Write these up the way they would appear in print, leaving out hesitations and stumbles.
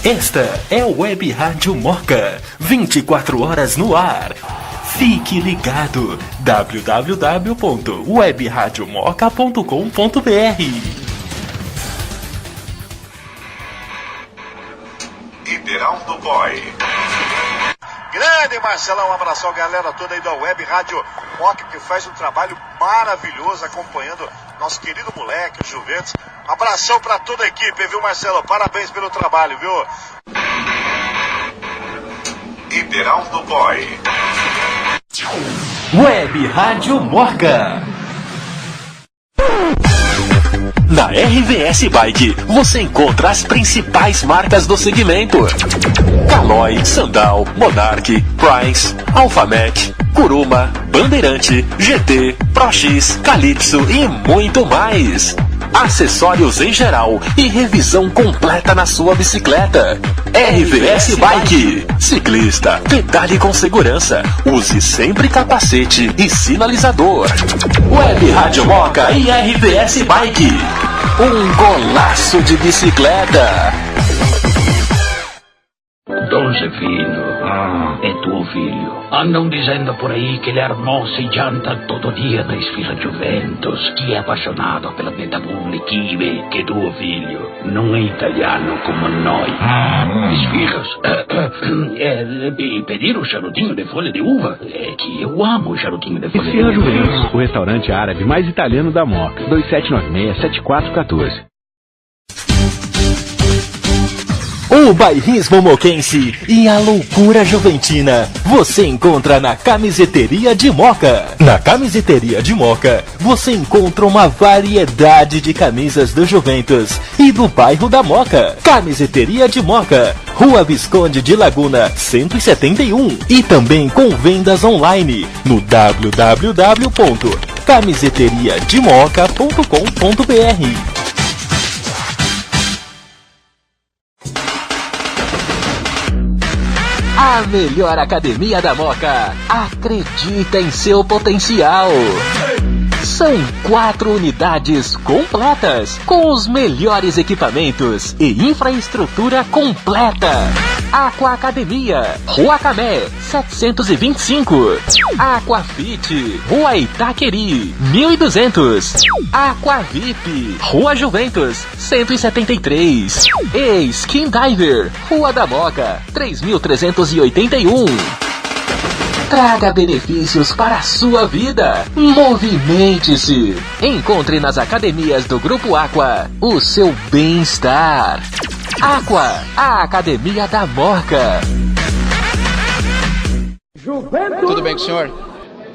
Esta é a Web Rádio Moca, 24 horas no ar. Fique ligado, www.webradiomoca.com.br. Iberaldo Boy. Grande Marcelão, um abração, galera toda aí da Web Rádio Moca, que faz um trabalho maravilhoso acompanhando nosso querido moleque, o Juventus. Abração pra toda a equipe, viu, Marcelo? Parabéns pelo trabalho, viu? Iberaldo Boy. Web Rádio Moca. Na RVS Bike, você encontra as principais marcas do segmento: Caloi, Sandal, Monarch, Price, Alphamec, Kuruma, Bandeirante, GT, ProX, Calypso e muito mais. Acessórios em geral e revisão completa na sua bicicleta. RVS Bike. Ciclista, pedale com segurança. Use sempre capacete e sinalizador. Web Rádio Moca e RVS Bike. Um golaço de bicicleta. Don Zefino, é tuo filho. Andam dizendo por aí que ele almoça e janta todo dia na esfila Juventus, que é apaixonado pela Metabule Kiwi, que tuo filho não é italiano como nós. Esfilas, pedir o charutinho de folha de uva, é que eu amo o charutinho de folha de uva. Esfirra Juventus, o restaurante árabe mais italiano da Moca, 2796-7414. O bairrismo moquense e a loucura juventina você encontra na Camiseteria de Moca. Na Camiseteria de Moca você encontra uma variedade de camisas do Juventus e do bairro da Moca. Camiseteria de Moca, Rua Visconde de Laguna 171, e também com vendas online no www.camiseteriademoca.com.br. A melhor academia da Moca acredita em seu potencial. São 4 unidades completas, com os melhores equipamentos e infraestrutura completa. Aqua Academia, Rua Camé, 725. Aquafit, Rua Itaqueri, 1200. Aqua VIP, Rua Juventus, 173. E Skin Diver, Rua da Moca, 3381. Traga benefícios para a sua vida. Movimente-se. Encontre nas academias do Grupo Aqua o seu bem-estar. Aqua, a academia da Moca. Tudo bem com o senhor?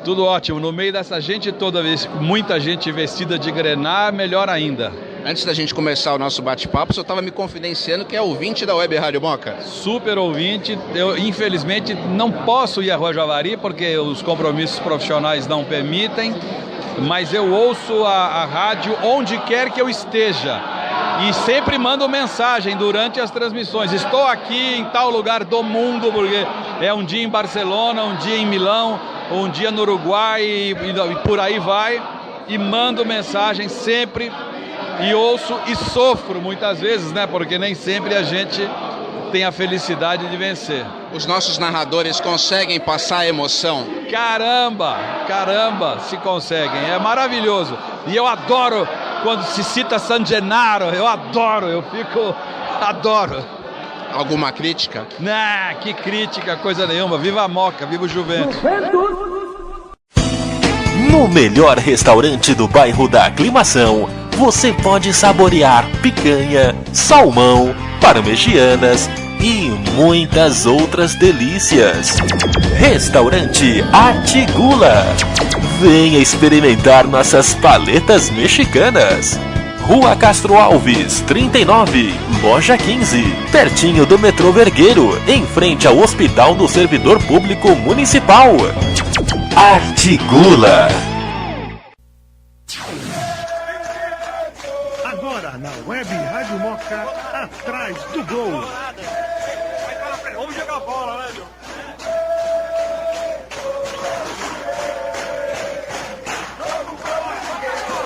Tudo ótimo. No meio dessa gente toda, muita gente vestida de grená, melhor ainda. Antes da gente começar o nosso bate-papo, o senhor estava me confidenciando que é ouvinte da Web Rádio Moca. Super ouvinte. Eu, infelizmente, não posso ir à Rua Javari, porque os compromissos profissionais não permitem, mas eu ouço a rádio onde quer que eu esteja. E sempre mando mensagem durante as transmissões. Estou aqui em tal lugar do mundo, porque é um dia em Barcelona, um dia em Milão, um dia no Uruguai e por aí vai. E mando mensagem sempre. E ouço e sofro muitas vezes, né? Porque nem sempre a gente tem a felicidade de vencer. Os nossos narradores conseguem passar a emoção? Caramba, se conseguem. É maravilhoso. E eu adoro quando se cita San Gennaro. Eu adoro. Alguma crítica? Não, que crítica, coisa nenhuma. Viva a Moca, viva o Juventus. No melhor restaurante do bairro da Aclimação, você pode saborear picanha, salmão, parmegianas e muitas outras delícias. Restaurante Atigula. Venha experimentar nossas paletas mexicanas. Rua Castro Alves, 39, Loja 15, pertinho do metrô Vergueiro, em frente ao Hospital do Servidor Público Municipal. Atigula. Agora na Web Rádio Moca, atrás do gol. Vamos jogar bola, né, meu?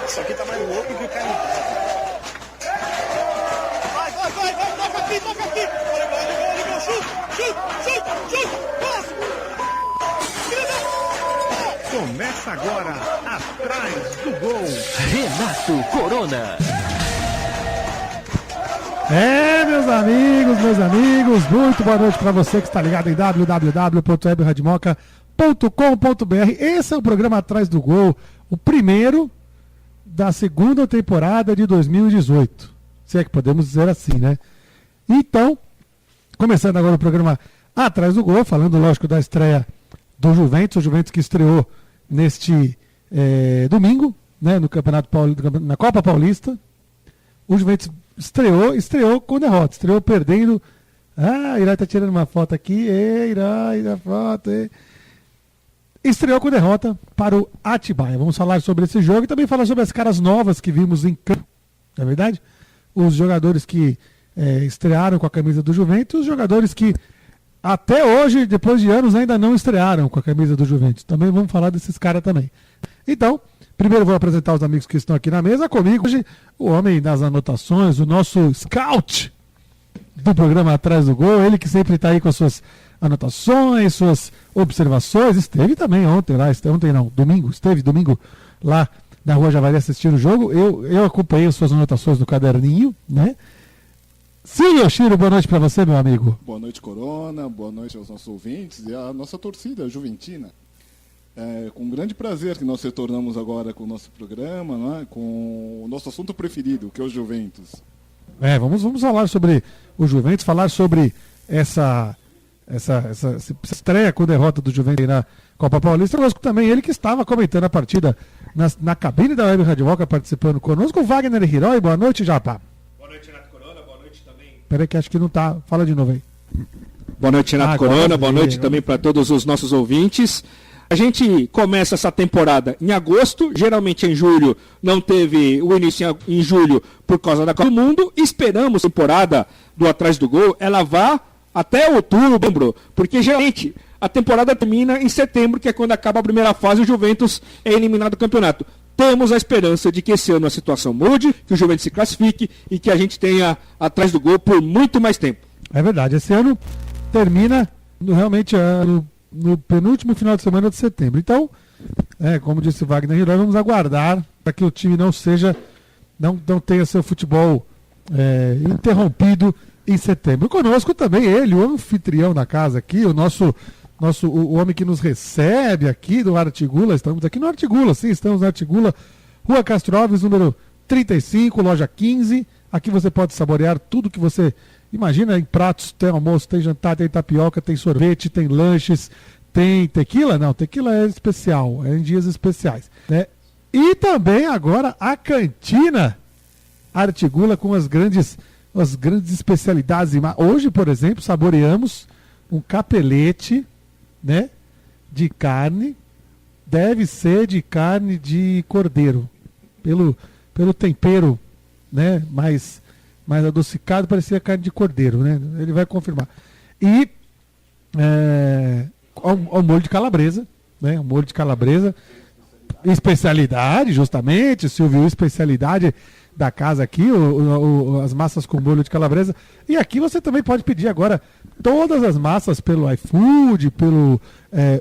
Isso aqui tá mais louco que o cara. Vai, toca aqui. Começa agora, Atrás do Gol. Renato Corona. Meus amigos, muito boa noite para você que está ligado em www.webradiomoca.com.br. Esse é o programa Atrás do Gol, o primeiro da segunda temporada de 2018. Se é que podemos dizer assim, né? Então, começando agora o programa Atrás do Gol, falando, lógico, da estreia do Juventus, o Juventus que estreou neste domingo, né, no Campeonato na Copa Paulista. O Juventus estreou com derrota, estreou perdendo. Irá tá tirando uma foto aqui, Irá foto. Estreou com derrota para o Atibaia. Vamos falar sobre esse jogo e também falar sobre as caras novas que vimos em campo, não é verdade? Os jogadores que estrearam com a camisa do Juventus, os jogadores que até hoje, depois de anos, ainda não estrearam com a camisa do Juventus. Também vamos falar desses caras também. Então, primeiro vou apresentar os amigos que estão aqui na mesa. Comigo hoje, o homem das anotações, o nosso scout do programa Atrás do Gol. Ele que sempre está aí com as suas anotações, suas observações. Esteve também domingo. Esteve domingo lá na Rua Javari assistindo o jogo. Eu acompanhei as suas anotações no caderninho, né? Sim, Yoshiro, boa noite para você, meu amigo. Boa noite, Corona, boa noite aos nossos ouvintes e à nossa torcida juventina. Com grande prazer que nós retornamos agora com o nosso programa, né, com o nosso assunto preferido, que é o Juventus. Vamos falar sobre o Juventus, falar sobre essa estreia com derrota do Juventus na Copa Paulista. Conosco também ele que estava comentando a partida na cabine da Web Rádio Moca, participando conosco, o Wagner Hiroi. Boa noite, Japa. Boa noite, Renato Corona. Boa noite também. Peraí que acho que não tá. Fala de novo aí. Boa noite, Renato Corona. Boa noite também para todos os nossos ouvintes. A gente começa essa temporada em agosto, geralmente em julho, não teve o início em julho por causa da Copa do Mundo. Esperamos a temporada do Atrás do Gol, ela vá até outubro, porque geralmente a temporada termina em setembro, que é quando acaba a primeira fase e o Juventus é eliminado do campeonato. Temos a esperança de que esse ano a situação mude, que o Juventus se classifique e que a gente tenha Atrás do Gol por muito mais tempo. É verdade, esse ano termina realmente no penúltimo final de semana de setembro. Então, como disse Wagner Hiroi, vamos aguardar para que o time não tenha seu futebol interrompido em setembro. Conosco também ele, o anfitrião da casa aqui, o homem que nos recebe aqui do Artigula. Estamos aqui no Artigula, sim, estamos no Artigula, Rua Castro Alves, número 35, loja 15. Aqui você pode saborear tudo que você imagina em pratos. Tem almoço, tem jantar, tem tapioca, tem sorvete, tem lanches, tem tequila? Não, tequila é especial, é em dias especiais, né? E também agora a cantina Artigula com as grandes especialidades. Hoje, por exemplo, saboreamos um capelete, né, de carne, deve ser de carne de cordeiro, pelo tempero, né, mais adocicado, parecia carne de cordeiro, né? Ele vai confirmar. E ao molho de calabresa, né? Um molho de calabresa, especialidade, justamente, Silvio, especialidade da casa aqui, as massas com molho de calabresa. E aqui você também pode pedir agora todas as massas pelo iFood, pelo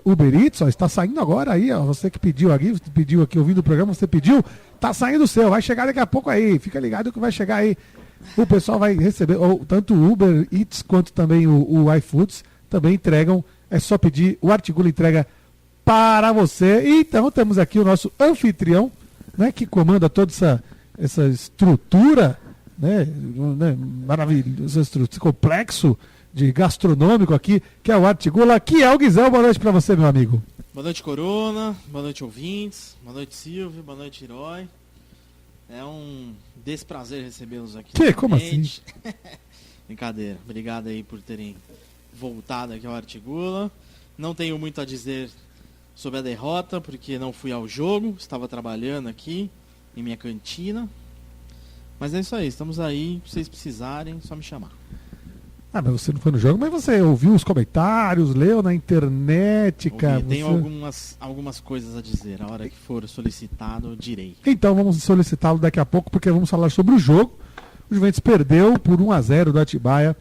Uber Eats. Está saindo agora aí, ó, você que pediu aqui ouvindo o programa, você pediu, tá saindo o seu, vai chegar daqui a pouco aí, fica ligado que vai chegar aí. O pessoal vai receber, tanto o Uber Eats quanto também o iFoods também entregam, é só pedir, o Artigula entrega para você. E então temos aqui o nosso anfitrião, né, que comanda toda essa estrutura, né, maravilhoso, esse complexo de gastronômico aqui, que é o Artigula, que é o Guizão. Boa noite para você, meu amigo. Boa noite, Corona, boa noite, ouvintes, boa noite, Silvio, boa noite, Hiroi. É um desprazer recebê-los aqui. Como assim? Brincadeira. Obrigado aí por terem voltado aqui ao Artigula. Não tenho muito a dizer sobre a derrota, porque não fui ao jogo, estava trabalhando aqui em minha cantina. Mas é isso aí, estamos aí, se vocês precisarem, só me chamar. Mas você não foi no jogo, mas você ouviu os comentários, leu na internet, cara. Tenho algumas coisas a dizer, a hora que for solicitado, eu direi. Então vamos solicitá-lo daqui a pouco, porque vamos falar sobre o jogo. O Juventus perdeu por 1-0 do Atibaia.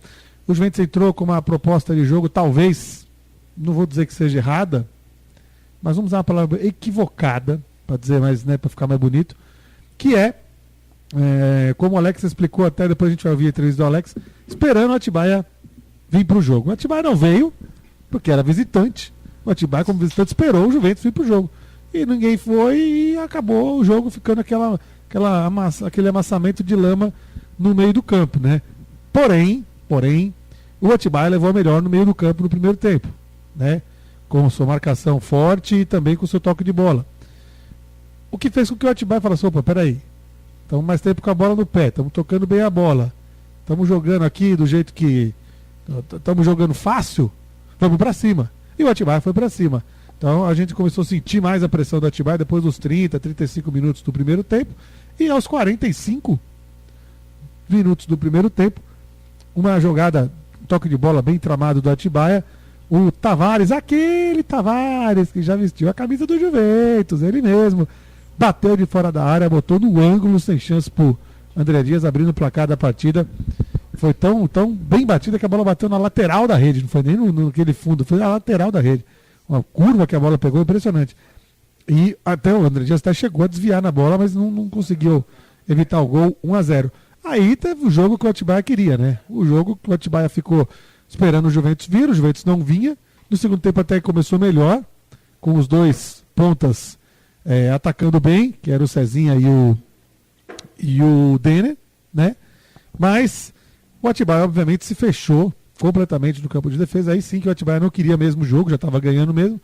O Juventus entrou com uma proposta de jogo, talvez, não vou dizer que seja errada, mas vamos usar uma palavra equivocada, para dizer mais, né, para ficar mais bonito, que como o Alex explicou, até depois a gente vai ouvir a entrevista do Alex, esperando o Atibaia vir para o jogo. O Atibaia não veio, porque era visitante. O Atibaia, como visitante, esperou o Juventus vir para o jogo. E ninguém foi e acabou o jogo ficando aquele amassamento de lama no meio do campo, né? Porém, o Atibaia levou a melhor no meio do campo no primeiro tempo, né? Com sua marcação forte e também com seu toque de bola. O que fez com que o Atibaia falasse, opa, peraí, estamos mais tempo com a bola no pé, estamos tocando bem a bola, estamos jogando aqui do jeito que estamos jogando fácil, vamos para cima. E o Atibaia foi para cima. Então a gente começou a sentir mais a pressão do Atibaia depois dos 30, 35 minutos do primeiro tempo. E aos 45 minutos do primeiro tempo, uma jogada, um toque de bola bem tramado do Atibaia, o Tavares, aquele Tavares que já vestiu a camisa do Juventus, ele mesmo, bateu de fora da área, botou no ângulo, sem chance pro André Dias, abrindo o placar da partida. Foi tão bem batida que a bola bateu na lateral da rede, não foi nem naquele fundo, foi na lateral da rede. Uma curva que a bola pegou, impressionante. E até o André Dias até chegou a desviar na bola, mas não conseguiu evitar o gol, 1-0. Aí teve o jogo que o Atibaia queria, né? O jogo que o Atibaia ficou esperando o Juventus vir, o Juventus não vinha. No segundo tempo até começou melhor, com os dois pontas atacando bem, que era o Cezinha e o Denner, né? Mas o Atibaia obviamente se fechou completamente no campo de defesa. Aí sim que o Atibaia não queria mesmo o jogo, já estava ganhando mesmo,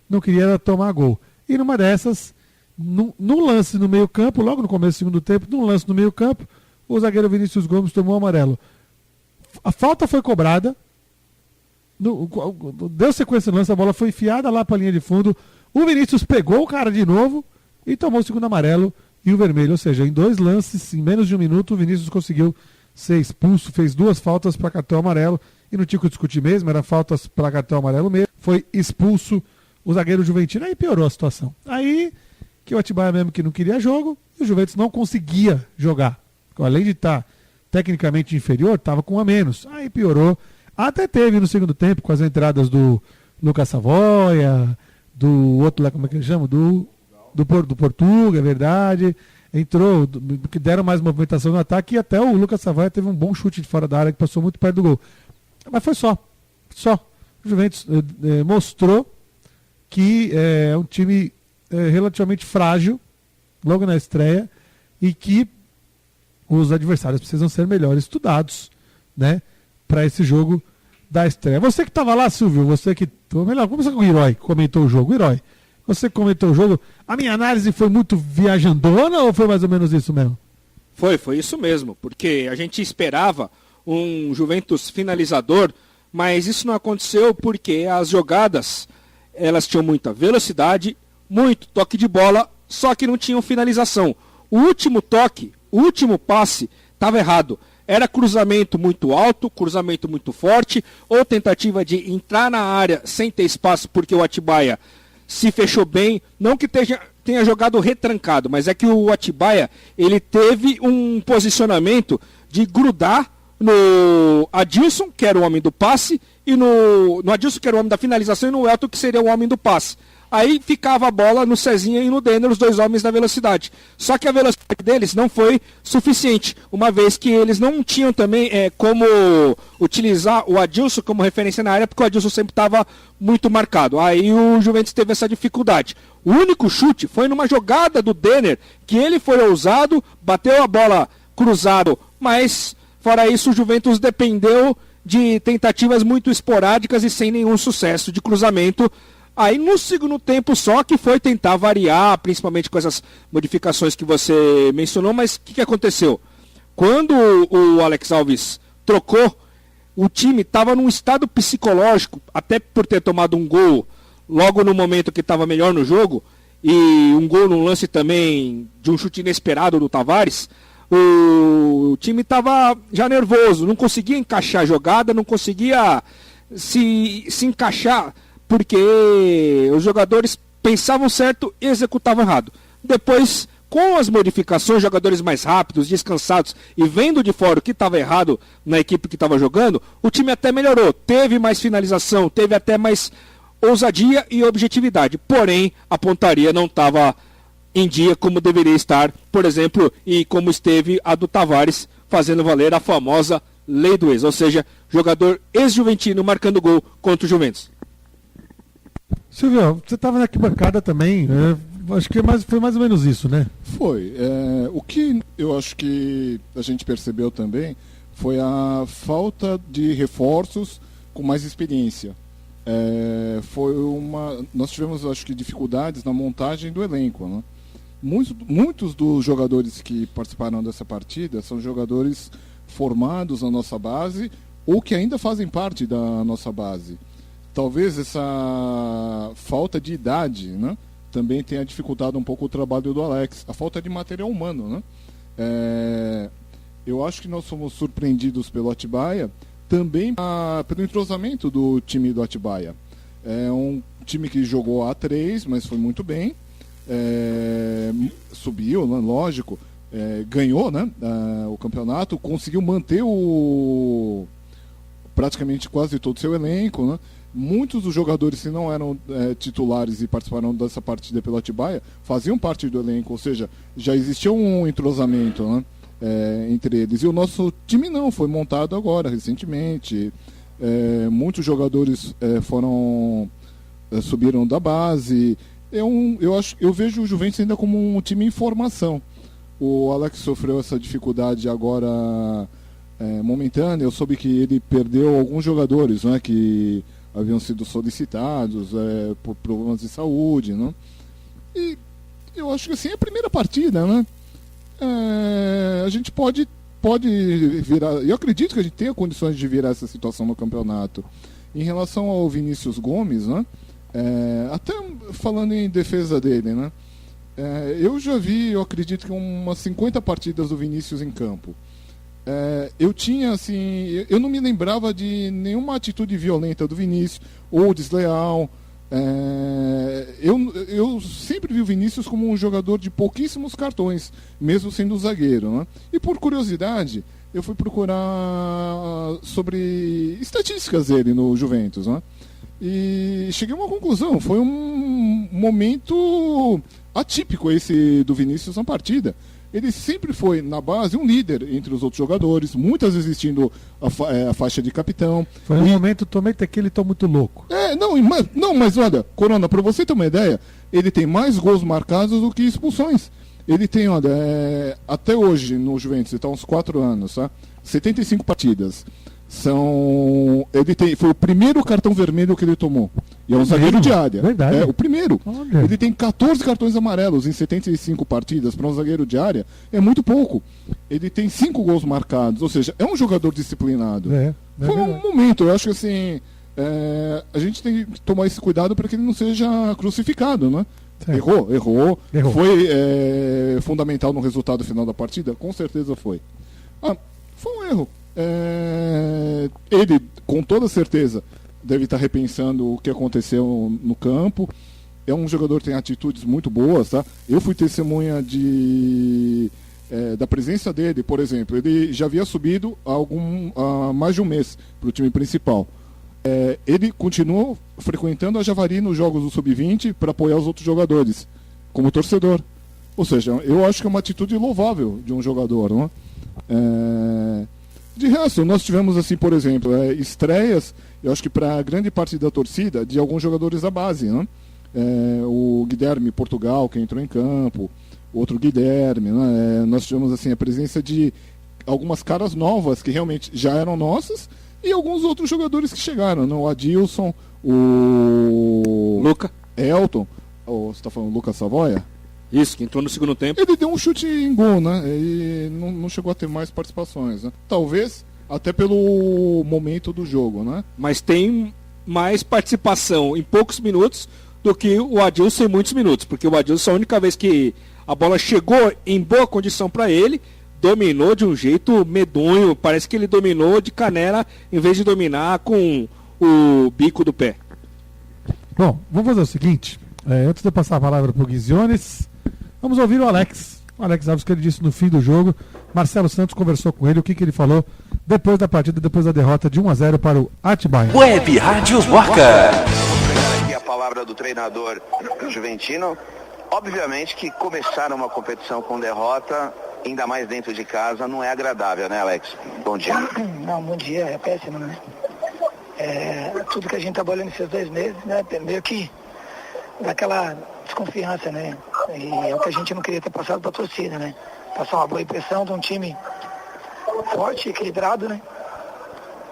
não queria tomar gol. E numa dessas, num lance no meio campo, logo no começo do segundo tempo, num lance no meio campo, o zagueiro Vinícius Gomes tomou um amarelo. A falta foi cobrada, deu sequência no lance, a bola foi enfiada lá para a linha de fundo, o Vinícius pegou o cara de novo e tomou o segundo amarelo e o vermelho. Ou seja, em 2 lances, em menos de 1 minuto, o Vinícius conseguiu ser expulso, fez 2 faltas para cartão amarelo, e não tinha que discutir mesmo, era faltas para cartão amarelo mesmo, foi expulso o zagueiro juventino, aí piorou a situação. Aí que o Atibaia mesmo que não queria jogo, e o Juventus não conseguia jogar. Além de estar tecnicamente inferior, estava com 1 a menos. Aí piorou. Até teve no segundo tempo, com as entradas do Lucas Savoia, do outro lá, como é que ele chama? Do Portuga, é verdade. Entrou, que deram mais movimentação no ataque, e até o Lucas Savoia teve um bom chute de fora da área, que passou muito perto do gol. Mas foi só. O Juventus mostrou que é um time relativamente frágil, logo na estreia, e que os adversários precisam ser melhor estudados, né, para esse jogo da estreia. Você que estava lá, Silvio, você que... Melhor, começa com o Herói, que comentou o jogo. Herói, você que comentou o jogo, a minha análise foi muito viajandona ou foi mais ou menos isso mesmo? Foi isso mesmo, porque a gente esperava um Juventus finalizador, mas isso não aconteceu porque as jogadas, elas tinham muita velocidade, muito toque de bola, só que não tinham finalização. O último toque, o último passe, estava errado. Era cruzamento muito alto, cruzamento muito forte, ou tentativa de entrar na área sem ter espaço porque o Atibaia se fechou bem, não que tenha jogado retrancado, mas é que o Atibaia, ele teve um posicionamento de grudar no Adilson, que era o homem do passe, e no Adilson, que era o homem da finalização, e no Elton, que seria o homem do passe. Aí ficava a bola no Cezinha e no Denner, os 2 homens da velocidade. Só que a velocidade deles não foi suficiente, uma vez que eles não tinham também como utilizar o Adilson como referência na área, porque o Adilson sempre estava muito marcado. Aí o Juventus teve essa dificuldade. O único chute foi numa jogada do Denner, que ele foi ousado, bateu a bola cruzado, mas fora isso o Juventus dependeu de tentativas muito esporádicas e sem nenhum sucesso de cruzamento. Aí no segundo tempo só que foi tentar variar, principalmente com essas modificações que você mencionou, mas o que aconteceu? Quando o Alex Alves trocou, o time estava num estado psicológico, até por ter tomado um gol logo no momento que estava melhor no jogo, e um gol num lance também de um chute inesperado do Tavares, o time estava já nervoso, não conseguia encaixar a jogada, não conseguia se encaixar, porque os jogadores pensavam certo e executavam errado. Depois, com as modificações, jogadores mais rápidos, descansados e vendo de fora o que estava errado na equipe que estava jogando, o time até melhorou. Teve mais finalização, teve até mais ousadia e objetividade. Porém, a pontaria não estava em dia como deveria estar, por exemplo, e como esteve a do Tavares, fazendo valer a famosa lei do ex, ou seja, jogador ex-juventino marcando gol contra o Juventus. Silvio, você estava na arquibancada também, acho que foi mais ou menos isso, né? Foi. O que eu acho que a gente percebeu também foi a falta de reforços com mais experiência. Nós tivemos, acho que, dificuldades na montagem do elenco, né? Muitos dos jogadores que participaram dessa partida são jogadores formados na nossa base ou que ainda fazem parte da nossa base. Talvez essa falta de idade, né, também tenha dificultado um pouco o trabalho do Alex. A falta de material humano, né? Eu acho que nós fomos surpreendidos pelo Atibaia também pelo entrosamento do time do Atibaia. É um time que jogou A3, mas foi muito bem. Subiu, né, lógico. Ganhou, né, o campeonato, conseguiu manter praticamente quase todo o seu elenco, né? Muitos dos jogadores que não eram titulares e participaram dessa partida pelo Atibaia faziam parte do elenco, ou seja, já existia um entrosamento, né, entre eles. E o nosso time não, foi montado agora, recentemente. Muitos jogadores subiram da base. Eu vejo o Juventus ainda como um time em formação. O Alex sofreu essa dificuldade agora momentânea. Eu soube que ele perdeu alguns jogadores, né, que haviam sido solicitados por problemas de saúde, né? E eu acho que assim, é a primeira partida, né? A gente pode virar, eu acredito que a gente tenha condições de virar essa situação no campeonato. Em relação ao Vinícius Gomes, né? Até falando em defesa dele, né? Eu acredito que umas 50 partidas do Vinícius em campo. Eu não me lembrava de nenhuma atitude violenta do Vinícius ou desleal. Eu sempre vi o Vinícius como um jogador de pouquíssimos cartões, mesmo sendo zagueiro, né? E por curiosidade, eu fui procurar sobre estatísticas dele no Juventus, né? E cheguei a uma conclusão. Foi um momento atípico esse do Vinícius na partida. Ele sempre foi, na base, um líder entre os outros jogadores, muitas vezes vestindo a faixa de capitão. Foi um momento também que ele está muito louco. Mas olha, Corona, para você ter uma ideia, ele tem mais gols marcados do que expulsões. Ele tem, olha, até hoje no Juventus, ele está há uns 4 anos, tá? 75 partidas. Foi o primeiro cartão vermelho que ele tomou. E é um zagueiro de área. Verdade. O primeiro. Olha. Ele tem 14 cartões amarelos em 75 partidas. Para um zagueiro de área é muito pouco. Ele tem 5 gols marcados. Ou seja, é um jogador disciplinado. Foi um momento. Eu acho que assim, a gente tem que tomar esse cuidado para que ele não seja crucificado, né? Errou. Foi fundamental no resultado final da partida? Com certeza foi. Foi um erro. Ele, com toda certeza, deve estar repensando o que aconteceu no campo. É um jogador que tem atitudes muito boas, tá? Eu fui testemunha da presença dele, por exemplo. Ele já havia subido há mais de um mês para o time principal. Ele continuou frequentando a Javari nos jogos do Sub-20 para apoiar os outros jogadores, como torcedor. Ou seja, eu acho que é uma atitude louvável de um jogador, não é? De resto, nós tivemos, assim, por exemplo, estreias, eu acho que para grande parte da torcida, de alguns jogadores da base, né? O Guilherme Portugal, que entrou em campo, outro Guilherme, né? Nós tivemos, assim, a presença de algumas caras novas que realmente já eram nossas e alguns outros jogadores que chegaram, né? O Adilson, o Luca Elton, você está falando Lucas Savoia? Isso, que entrou no segundo tempo. Ele deu um chute em gol, né? E não chegou a ter mais participações, né? Talvez até pelo momento do jogo, né? Mas tem mais participação em poucos minutos do que o Adilson em muitos minutos. Porque o Adilson, a única vez que a bola chegou em boa condição para ele, dominou de um jeito medonho. Parece que ele dominou de canela em vez de dominar com o bico do pé. Bom, vamos fazer o seguinte. Antes de eu passar a palavra para o Guiziones, vamos ouvir o Alex Alves, que ele disse no fim do jogo. Marcelo Santos conversou com ele, o que ele falou depois da partida, depois da derrota de 1-0 para o Atibaia. Web Rádio Moca. palavra do treinador juventino. Obviamente que começar uma competição com derrota, ainda mais dentro de casa, não é agradável, né, Alex? Bom dia. Não, bom dia, é péssimo, né? Tudo que a gente trabalhou nesses 2 meses, né, meio que daquela desconfiança, né? E é o que a gente não queria ter passado para a torcida, né? Passar uma boa impressão de um time forte, equilibrado, né?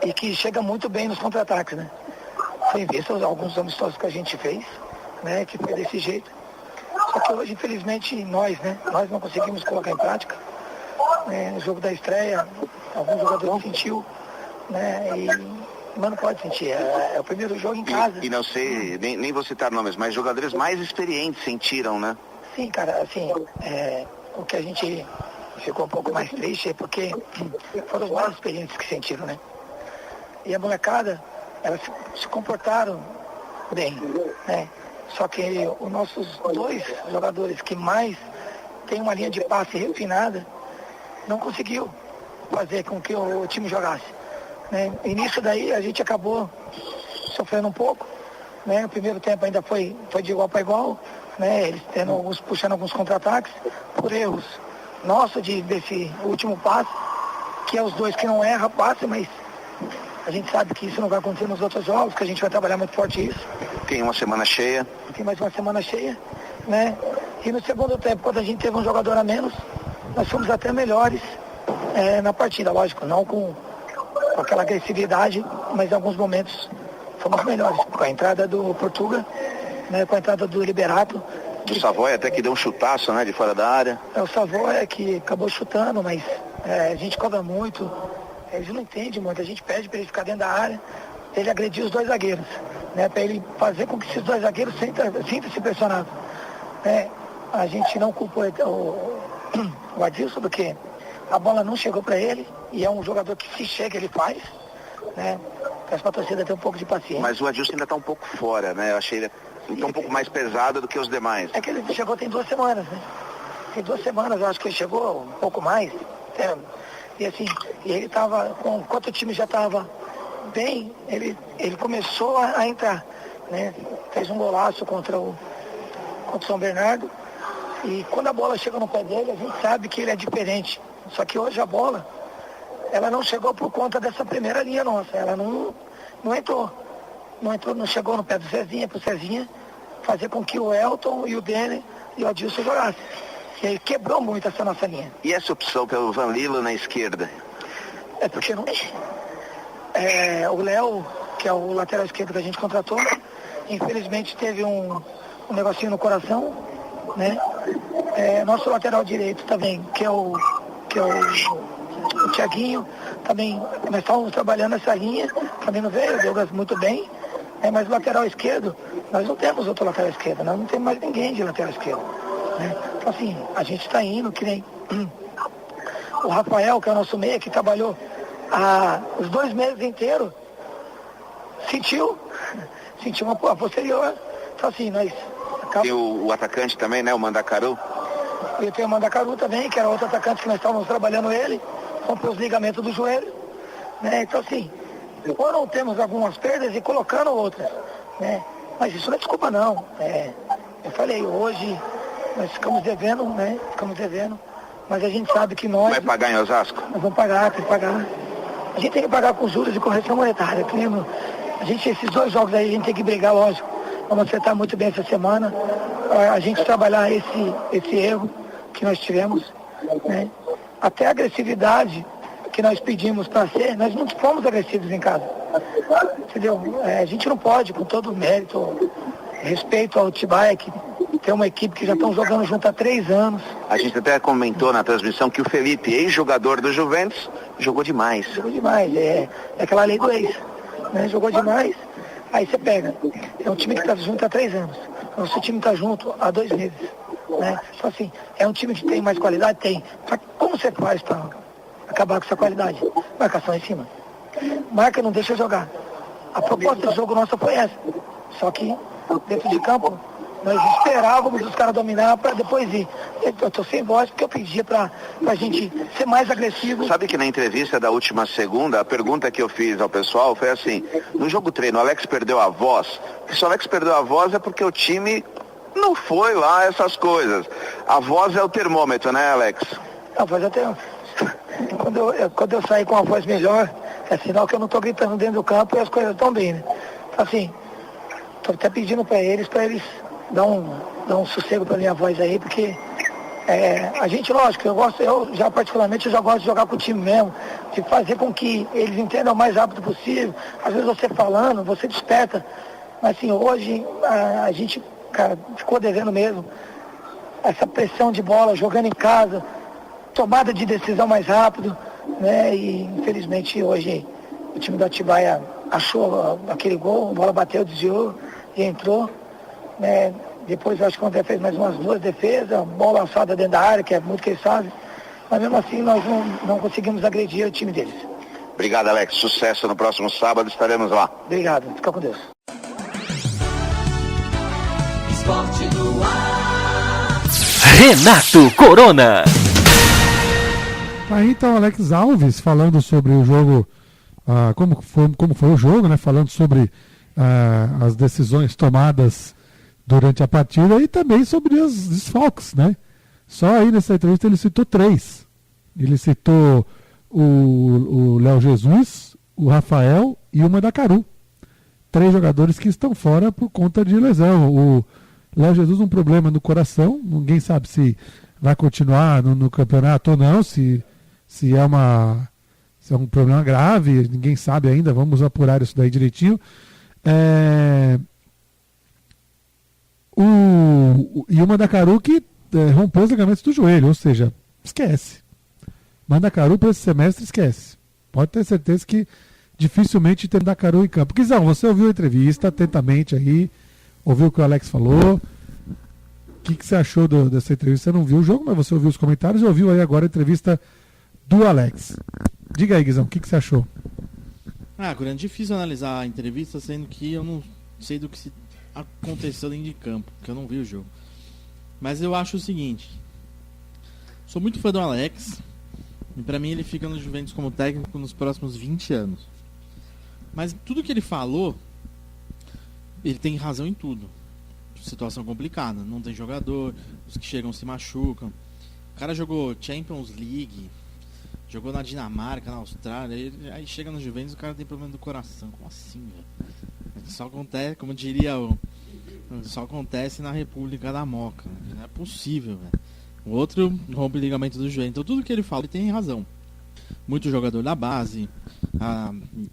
E que chega muito bem nos contra-ataques, né? Foi visto alguns amistosos que a gente fez, né? Que foi desse jeito. Só que hoje, infelizmente, nós não conseguimos colocar em prática. No jogo da estreia, alguns jogadores sentiu, né? Mas não pode sentir, é o primeiro jogo em casa. E não sei, nem vou citar nomes, mas jogadores mais experientes sentiram, né? Sim, cara, assim, o que a gente ficou um pouco mais triste é porque foram os mais experientes que sentiram, né? E a molecada, elas se comportaram bem, né? Só que os nossos 2 jogadores que mais têm uma linha de passe refinada, não conseguiu fazer com que o time jogasse, né? E nisso daí a gente acabou sofrendo um pouco, né? O primeiro tempo ainda foi de igual para igual, né? Eles puxando alguns contra-ataques por erros nossos desse último passe, que é os 2 que não erram passe, mas a gente sabe que isso não vai acontecer nos outros jogos, que a gente vai trabalhar muito forte isso. Tem uma semana cheia. Tem mais uma semana cheia, né? E no segundo tempo, quando a gente teve um jogador a menos, nós fomos até melhores na partida, lógico, não com aquela agressividade, mas em alguns momentos fomos melhores. Com a entrada do Portuga, né? Com a entrada do Liberato. O Savoy até que deu um chutaço, né? De fora da área. O Savoy que acabou chutando, mas a gente cobra muito. Eles não entendem muito, a gente pede para ele ficar dentro da área, ele agredir os 2 zagueiros, né? Para ele fazer com que esses 2 zagueiros sintam-se pressionados. A gente não culpa o Adilson, porque a bola não chegou para ele, e é um jogador que se chega, ele faz, né? Peço para a torcida ter um pouco de paciência. Mas o Adilson ainda está um pouco fora, né? Eu achei ele um pouco mais pesado do que os demais. É que ele chegou tem 2 semanas, né? Tem 2 semanas, eu acho que ele chegou um pouco mais, E assim, ele estava, enquanto o time já estava bem, ele começou a entrar, né? Fez um golaço contra o São Bernardo. E quando a bola chega no pé dele, a gente sabe que ele é diferente. Só que hoje a bola, ela não chegou por conta dessa primeira linha nossa. Ela não entrou. Não chegou no pé do Cezinha, pro Cezinha fazer com que o Elton e o Denner e o Adilson jogassem. E aí quebrou muito essa nossa linha. E essa opção pelo Van Lilo na esquerda? É porque não. O Léo, que é o lateral esquerdo que a gente contratou, infelizmente teve um negocinho no coração, né? Nosso lateral direito também, que é o Thiaguinho, também nós estávamos trabalhando essa linha, também não veio, o Douglas muito bem, mas o lateral esquerdo, nós não temos outro lateral esquerdo, nós não temos mais ninguém de lateral esquerdo, né? Então assim, a gente está indo, que nem o Rafael, que é o nosso meia, que trabalhou os 2 meses inteiros, sentiu a posterior. Então assim, nós... Tem o atacante também, né, o Mandacaru? Eu tenho o Mandacaru também, que era outro atacante que nós estávamos trabalhando ele, rompeu os ligamentos do joelho, né? Então assim, ou não temos algumas perdas e colocando outras, né? Mas isso não é desculpa não. Eu falei, hoje nós ficamos devendo, né? Mas a gente sabe que nós... Vai pagar em Osasco? Nós vamos pagar, tem que pagar. A gente tem que pagar com juros e correção monetária. Esses 2 jogos aí a gente tem que brigar, lógico. Vamos acertar muito bem essa semana. A gente trabalhar esse erro que nós tivemos, né? Até a agressividade que nós pedimos para ser, nós não fomos agressivos em casa. Entendeu? A gente não pode, com todo o mérito, respeito ao Atibaia, que tem uma equipe que já estão jogando junto há 3 anos. A gente até comentou na transmissão que o Felipe, ex-jogador do Juventus, jogou demais. Jogou demais, é aquela lei do ex, né? Jogou demais, aí você pega. É um time que está junto há 3 anos. Nosso time está junto há 2 meses, né? Então assim, é um time que tem mais qualidade? Tem. Só que como você faz para acabar com essa qualidade? Marcação em cima. Marca, não deixa jogar. A proposta do jogo nossa foi essa. Só que dentro de campo Nós esperávamos os caras dominar para depois ir. Eu tô sem voz porque eu pedia pra gente ser mais agressivo. Sabe que na entrevista da última segunda, a pergunta que eu fiz ao pessoal foi assim: no jogo treino, o Alex perdeu a voz? Se o Alex perdeu a voz é porque o time não foi lá essas coisas. A voz é o termômetro, né, Alex? A voz é o termômetro. Quando eu sair com a voz melhor, é sinal que eu não tô gritando dentro do campo e as coisas estão bem, né? Assim, tô até pedindo para eles dar um sossego pra minha voz aí, porque a gente, lógico, eu já particularmente já gosto de jogar com o time mesmo, de fazer com que eles entendam o mais rápido possível. Às vezes você falando, você desperta, mas assim, hoje a gente, cara, ficou devendo mesmo. Essa pressão de bola, jogando em casa, tomada de decisão mais rápido, né? E infelizmente hoje o time do Atibaia achou aquele gol, a bola bateu, desviou e entrou, né? Depois eu acho que o André fez mais umas 2 defesas, bola lançada dentro da área, que é muito que ele sabe, mas mesmo assim nós não conseguimos agredir o time deles. Obrigado, Alex. Sucesso no próximo sábado, estaremos lá. Obrigado, fica com Deus. Esporte no ar. Renato Corona. Aí então Alex Alves falando sobre o jogo, como foi o jogo, né? Falando sobre as decisões tomadas durante a partida e também sobre os desfalques, né? Só aí nessa entrevista ele citou 3. Ele citou o Léo Jesus, o Rafael e o Mandacaru. 3 jogadores que estão fora por conta de lesão. O Léo Jesus um problema no coração, ninguém sabe se vai continuar no campeonato ou não, se é um problema grave, ninguém sabe ainda, vamos apurar isso daí direitinho. E o Mandacaru que rompeu os ligamentos do joelho, ou seja, esquece. Mandacaru para esse semestre esquece. Pode ter certeza que dificilmente tem Mandacaru em campo. Guizão, você ouviu a entrevista atentamente aí, ouviu o que o Alex falou. O que você achou dessa entrevista? Você não viu o jogo, mas você ouviu os comentários e ouviu aí agora a entrevista do Alex. Diga aí, Guizão, o que você achou? É difícil analisar a entrevista, sendo que eu não sei do que se aconteceu dentro de campo, porque eu não vi o jogo. Mas eu acho o seguinte: sou muito fã do Alex, e pra mim ele fica no Juventus como técnico nos próximos 20 anos. Mas tudo que ele falou, ele tem razão em tudo. Situação complicada, não tem jogador, os que chegam se machucam. O cara jogou Champions League, jogou na Dinamarca, na Austrália, aí chega no Juventus e o cara tem problema do coração. Como assim, velho? Só acontece, como diria só acontece na República da Moca. Não é possível, velho. O outro rompe o ligamento do joelho. Então tudo que ele fala, ele tem razão. Muito jogador da base,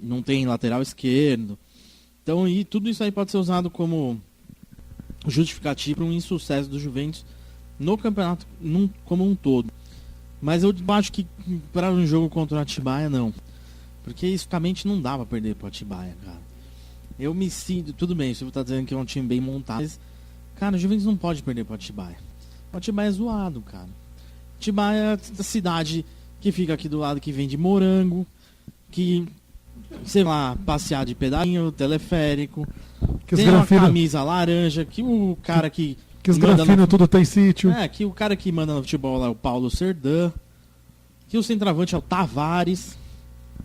não tem lateral esquerdo. Então, e tudo isso aí pode ser usado como justificativo para um insucesso do Juventus no campeonato como um todo. Mas eu acho que para um jogo contra o Atibaia, não. Porque historicamente não dá para perder para o Atibaia, cara. Eu me sinto... Tudo bem, você está dizendo que é um time bem montado, mas, cara, o Juventus não pode perder para o Atibaia. O Atibaia é zoado, cara. Atibaia é a cidade que fica aqui do lado, que vende morango, que, sei lá, passear de pedalinho, teleférico, que tem uma camisa laranja, que o cara que os granfinos tudo tem sítio. Que o cara que manda no futebol lá é o Paulo Serdã, que o centroavante é o Tavares.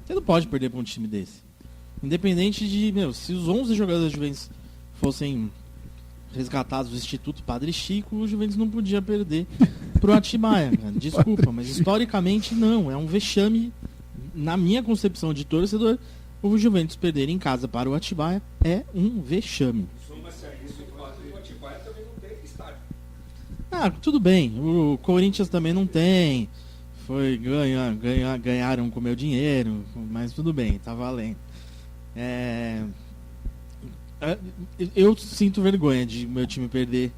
Você não pode perder para um time desse. Independente de, se os 11 jogadores da Juventus fossem resgatados do Instituto Padre Chico, o Juventus não podia perder pro Atibaia, cara. Desculpa, mas historicamente não. É um vexame, na minha concepção de torcedor, o Juventus perder em casa para o Atibaia é um vexame. Tudo bem. O Corinthians também não tem. Ganharam com meu dinheiro, mas tudo bem, tá valendo. Eu sinto vergonha de meu time perder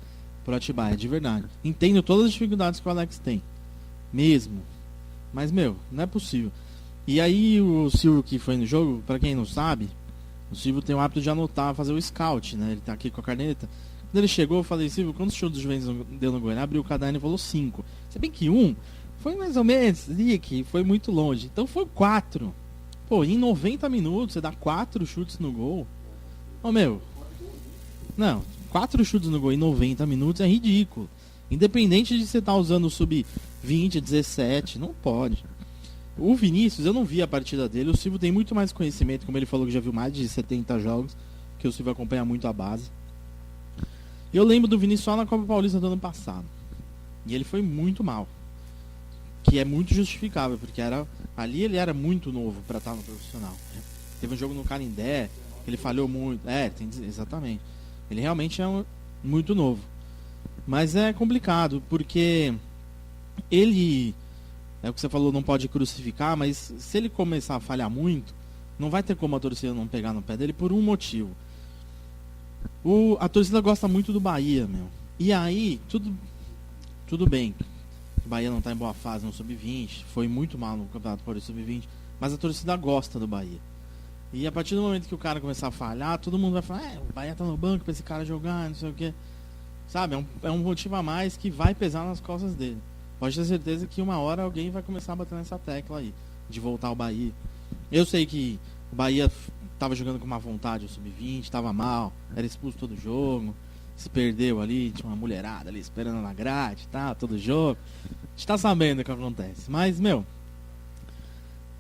pro Atibaia, de verdade. Entendo todas as dificuldades que o Alex tem, mesmo. Mas, não é possível. E aí o Silvio, que foi no jogo, pra quem não sabe, o Silvio tem o hábito de anotar, fazer o scout, né? Ele tá aqui com a caneta. Quando ele chegou, eu falei: Silvio, quantos chutes do Juventus deu no Goiânia? Abriu o caderno e falou 5. Se bem que 1 foi mais ou menos, que foi muito longe. Então foi 4. Pô, em 90 minutos você dá 4 chutes no gol. Não, 4 chutes no gol em 90 minutos é ridículo. Independente de você estar usando o sub-20, 17, não pode. O Vinícius, eu não vi a partida dele. O Silvio tem muito mais conhecimento, como ele falou que já viu mais de 70 jogos, que o Silvio acompanha muito a base. Eu lembro do Vinícius só na Copa Paulista do ano passado. E ele foi muito mal. Que é muito justificável, porque ali ele era muito novo para estar no profissional. Teve um jogo no Canindé, ele falhou muito. Exatamente. Ele realmente é muito novo. Mas é complicado, porque ele... É o que você falou, não pode crucificar, mas se ele começar a falhar muito, não vai ter como a torcida não pegar no pé dele por um motivo. A torcida gosta muito do Bahia, meu. E aí, tudo bem. O Bahia não tá em boa fase no Sub-20, foi muito mal no Campeonato Paulista Sub-20, mas a torcida gosta do Bahia. E a partir do momento que o cara começar a falhar, todo mundo vai falar, o Bahia tá no banco pra esse cara jogar, não sei o quê. Sabe, é um motivo a mais que vai pesar nas costas dele. Pode ter certeza que uma hora alguém vai começar a bater nessa tecla aí, de voltar ao Bahia. Eu sei que o Bahia tava jogando com má vontade o Sub-20, tava mal, era expulso todo jogo, se perdeu ali, tinha uma mulherada ali esperando na grade, tá, todo jogo. A gente tá sabendo o que acontece. Mas, meu,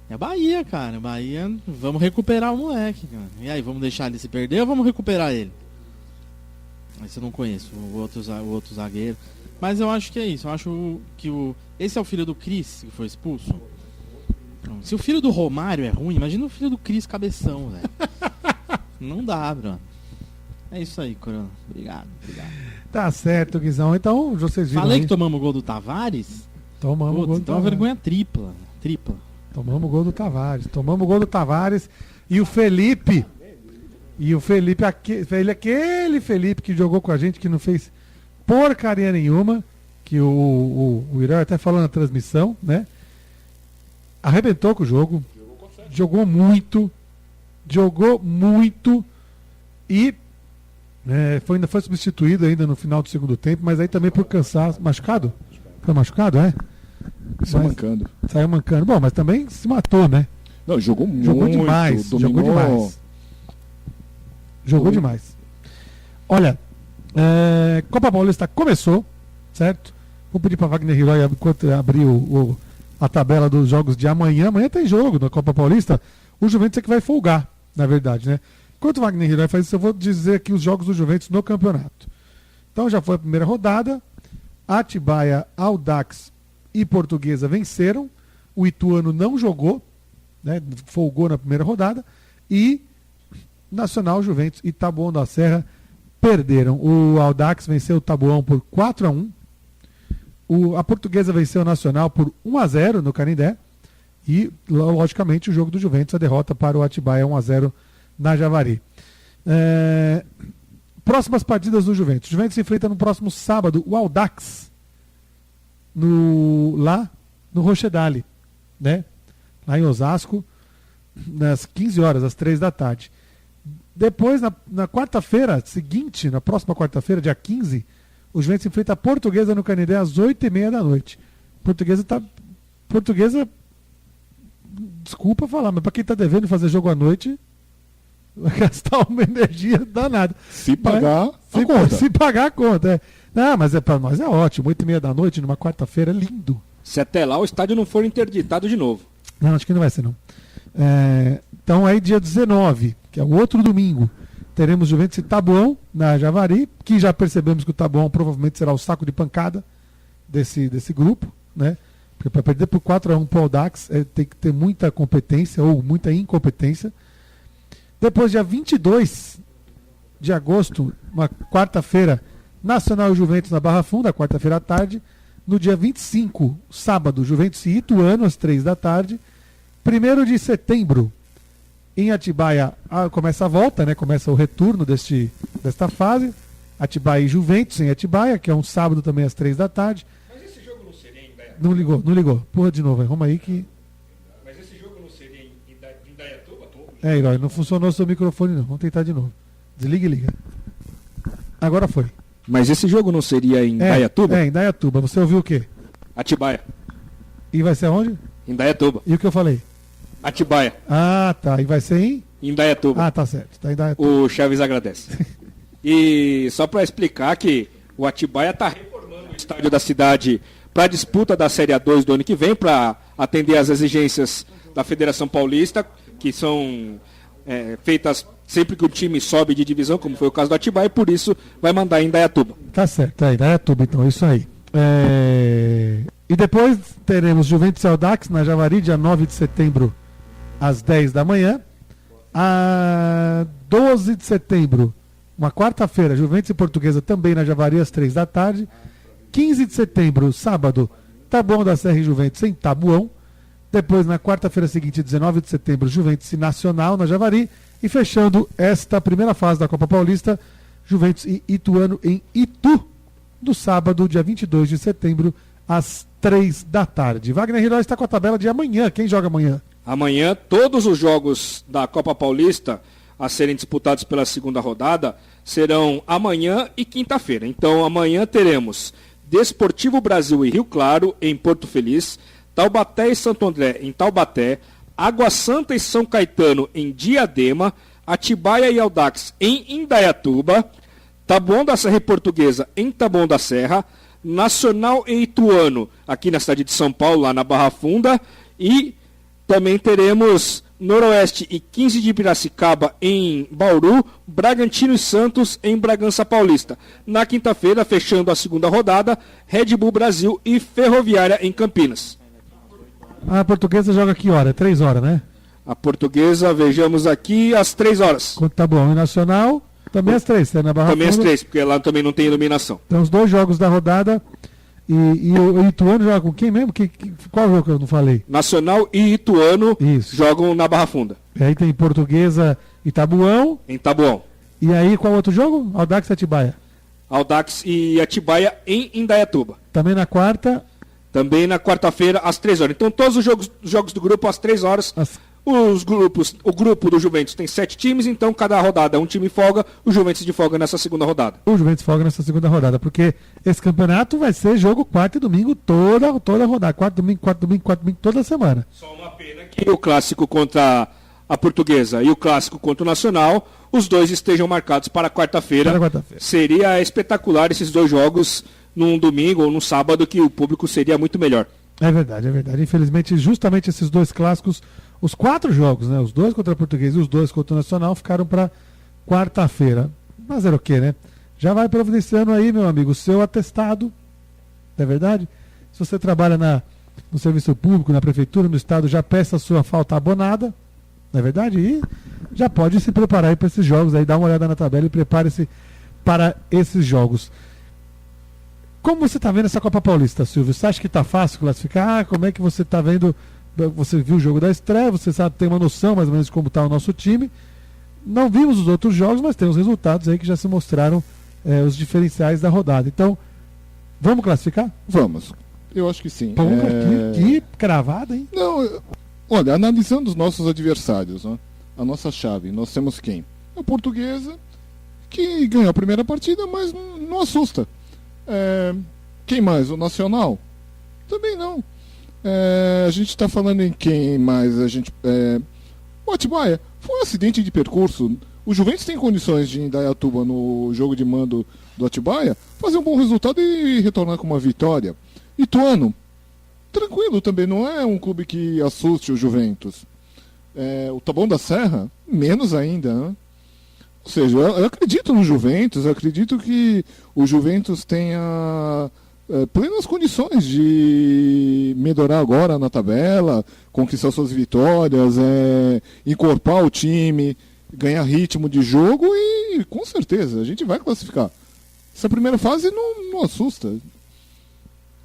é Bahia, cara. Bahia, vamos recuperar o moleque, cara. E aí, vamos deixar ele se perder ou vamos recuperar ele? Esse eu não conheço, o outro zagueiro. Mas eu acho que é isso. Eu acho que esse é o filho do Cris que foi expulso. Se o filho do Romário é ruim, imagina o filho do Cris cabeção, velho. Não dá, Bruno. É isso aí, Corona. Obrigado. Tá certo, Guizão. Então, vocês viram. Falei aí que tomamos o gol do Tavares? Tomamos o gol do então Tavares. Vergonha tripla. Tomamos o gol do Tavares. E o Felipe. Aquele Felipe que jogou com a gente, que não fez porcaria nenhuma, que o Irã até falou na transmissão, né? Arrebentou com o jogo. Jogou muito e ainda foi substituído ainda no final do segundo tempo, mas aí também por cansaço. Machucado? Foi machucado, é? Saiu mancando. Bom, mas também se matou, né? Não, jogou demais. Jogou demais. Olha, Copa Paulista começou, certo? Vou pedir para Wagner Hiroy, enquanto abrir a tabela dos jogos de amanhã. Amanhã tem jogo na Copa Paulista. O Juventus é que vai folgar, na verdade, né? Enquanto o Wagner Hiroy faz isso, eu vou dizer aqui os jogos do Juventus no campeonato. Então já foi a primeira rodada. Atibaia, Audax e Portuguesa venceram. O Ituano não jogou, né? Folgou na primeira rodada. E Nacional, Juventus e Taboão da Serra perderam. O Audax venceu o Taboão por 4-1. A Portuguesa venceu o Nacional por 1-0 no Canindé. E, logicamente, o jogo do Juventus, a derrota para o Atibaia 1-0 na Javari. Próximas partidas do Juventus. O Juventus se enfrenta no próximo sábado o Audax lá no Rochedale, né? Lá em Osasco, nas 15 horas, às 3 da tarde. Depois, na quarta-feira seguinte, na próxima quarta-feira, dia 15, o Juventus se enfrenta a Portuguesa no Canindé às 8h30 da noite. Portuguesa, desculpa falar, mas para quem está devendo fazer jogo à noite, vai gastar uma energia danada. Se pagar, se pagar a conta. Não, mas para nós é ótimo. 8h30 da noite, numa quarta-feira, é lindo. Se até lá o estádio não for interditado de novo. Não, acho que não vai ser, não. Então aí dia 19, que é o outro domingo, teremos Juventus e Taboão na Javari, que já percebemos que o Taboão provavelmente será o saco de pancada desse grupo, né? Porque para perder por 4-1 para o Audax tem que ter muita competência ou muita incompetência. Depois, dia 22 de agosto, uma quarta-feira, Nacional e Juventus na Barra Funda, quarta-feira à tarde. No dia 25, sábado, Juventus e Ituano, às 3 da tarde. 1º de setembro, em Atibaia, começa a volta, né? Começa o retorno desta fase. Atibaia e Juventus em Atibaia, que é um sábado também às 3 da tarde. Mas esse jogo não seria em Indaiatuba? Não ligou. Porra de novo, arruma aí que... Mas esse jogo não seria em Indaiatuba? Herói, não funcionou o seu microfone não. Vamos tentar de novo. Desliga e liga. Agora foi. Mas esse jogo não seria em Indaiatuba? Em Indaiatuba. Você ouviu o quê? Atibaia. E vai ser aonde? Indaiatuba. E o que eu falei? Atibaia. Ah, tá. E vai ser em? Indaiatuba. Ah, tá certo. Tá em Indaiatuba. O Chaves agradece. E só para explicar que o Atibaia está reformando o estádio da cidade para a disputa da Série A2 do ano que vem, para atender às exigências da Federação Paulista, que são feitas sempre que o time sobe de divisão, como foi o caso do Atibaia, e por isso vai mandar em Indaiatuba. Tá certo, Indaiatuba, então, isso aí. E depois teremos Juventus e Audax na Javari, dia 9 de setembro, às 10 da manhã. A 12 de setembro, uma quarta-feira, Juventus e Portuguesa também na Javari, às 3 da tarde. 15 de setembro, sábado, Taboão da Serra e Juventus em Taboão. Depois, na quarta-feira seguinte, 19 de setembro, Juventus e Nacional na Javari. E fechando esta primeira fase da Copa Paulista, Juventus e Ituano em Itu, no sábado, dia 22 de setembro, às 3 da tarde. Wagner Hiló está com a tabela de amanhã. Quem joga amanhã? Amanhã, todos os jogos da Copa Paulista a serem disputados pela segunda rodada serão amanhã e quinta-feira. Então, amanhã teremos Desportivo Brasil e Rio Claro, em Porto Feliz, Taubaté e Santo André, em Taubaté, Água Santa e São Caetano, em Diadema, Atibaia e Audax, em Indaiatuba, Taboão da Serra e Portuguesa, em Taboão da Serra, Nacional e Ituano, aqui na cidade de São Paulo, lá na Barra Funda, e também teremos Noroeste e 15 de Piracicaba, em Bauru, Bragantino e Santos, em Bragança Paulista. Na quinta-feira, fechando a segunda rodada, Red Bull Brasil e Ferroviária, em Campinas. A Portuguesa joga que hora? 3 horas, né? A Portuguesa, vejamos aqui, às 3 horas. Quanto tá bom? E Nacional, também às 3, na Barra Também às Funda. 3, porque lá também não tem iluminação. Então, os 2 jogos da rodada. E o Ituano joga com quem mesmo? Qual jogo que eu não falei? Nacional e Ituano jogam na Barra Funda. E aí tem Portuguesa e Taboão. Em Taboão. E aí qual outro jogo? Audax e Atibaia. Audax e Atibaia em Indaiatuba. Também na quarta. Também na quarta-feira, às 3 horas. Então, todos os jogos do grupo, às 3 horas. O grupo do Juventus tem 7 times, então cada rodada um time folga, o Juventus de folga nessa segunda rodada. O Juventus folga nessa segunda rodada, porque esse campeonato vai ser jogo quarta e domingo toda rodada. Quarta, domingo, toda semana. Só uma pena que o clássico contra a Portuguesa e o clássico contra o Nacional, os dois estejam marcados para quarta-feira. Seria espetacular esses 2 jogos num domingo ou num sábado, que o público seria muito melhor. É verdade. Infelizmente, justamente esses 2 clássicos, os 4 jogos, né? Os 2 contra a Portuguesa e os 2 contra o Nacional ficaram para quarta-feira. Mas era o quê, né? Já vai providenciando aí, meu amigo, o seu atestado. Não é verdade? Se você trabalha no serviço público, na prefeitura, no estado, já peça a sua falta abonada. Não é verdade? E já pode se preparar aí para esses jogos aí, dá uma olhada na tabela e prepare-se para esses jogos. Como você está vendo essa Copa Paulista, Silvio? Você acha que está fácil classificar? Como é que você está vendo? Você viu o jogo da estreia, você sabe, tem uma noção mais ou menos de como está o nosso time. Não vimos os outros jogos, mas tem os resultados aí que já se mostraram os diferenciais da rodada. Então, vamos classificar? Vamos. Eu acho que sim. Pô, que cravada, hein? Não, olha, analisando os nossos adversários, né? A nossa chave, nós temos quem? A Portuguesa, que ganhou a primeira partida, mas não assusta. Quem mais? O Nacional? Também não. A gente está falando em quem mais? O Atibaia foi um acidente de percurso. O Juventus tem condições de, em Indaiatuba, no jogo de mando do Atibaia, fazer um bom resultado e retornar com uma vitória. Ituano, tranquilo também, não é um clube que assuste o Juventus. O Taboão da Serra, menos ainda, né? Ou seja, eu acredito no Juventus, eu acredito que o Juventus tenha plenas condições de melhorar agora na tabela, conquistar suas vitórias, encorpar o time, ganhar ritmo de jogo e com certeza a gente vai classificar. Essa primeira fase não assusta.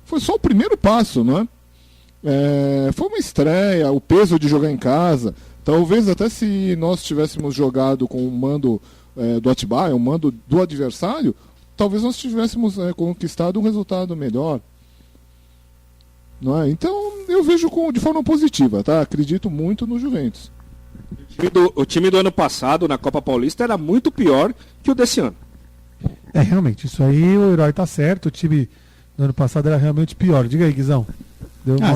Foi só o primeiro passo, não é? Foi uma estreia, o peso de jogar em casa. Talvez até se nós tivéssemos jogado com o mando do Atibaia, o mando do adversário, talvez nós tivéssemos conquistado um resultado melhor. Não é? Então eu vejo de forma positiva, tá? Acredito muito no Juventus. O time do ano passado na Copa Paulista era muito pior que o desse ano. Realmente, isso aí o Herói tá certo, o time do ano passado era realmente pior. Diga aí, Guizão.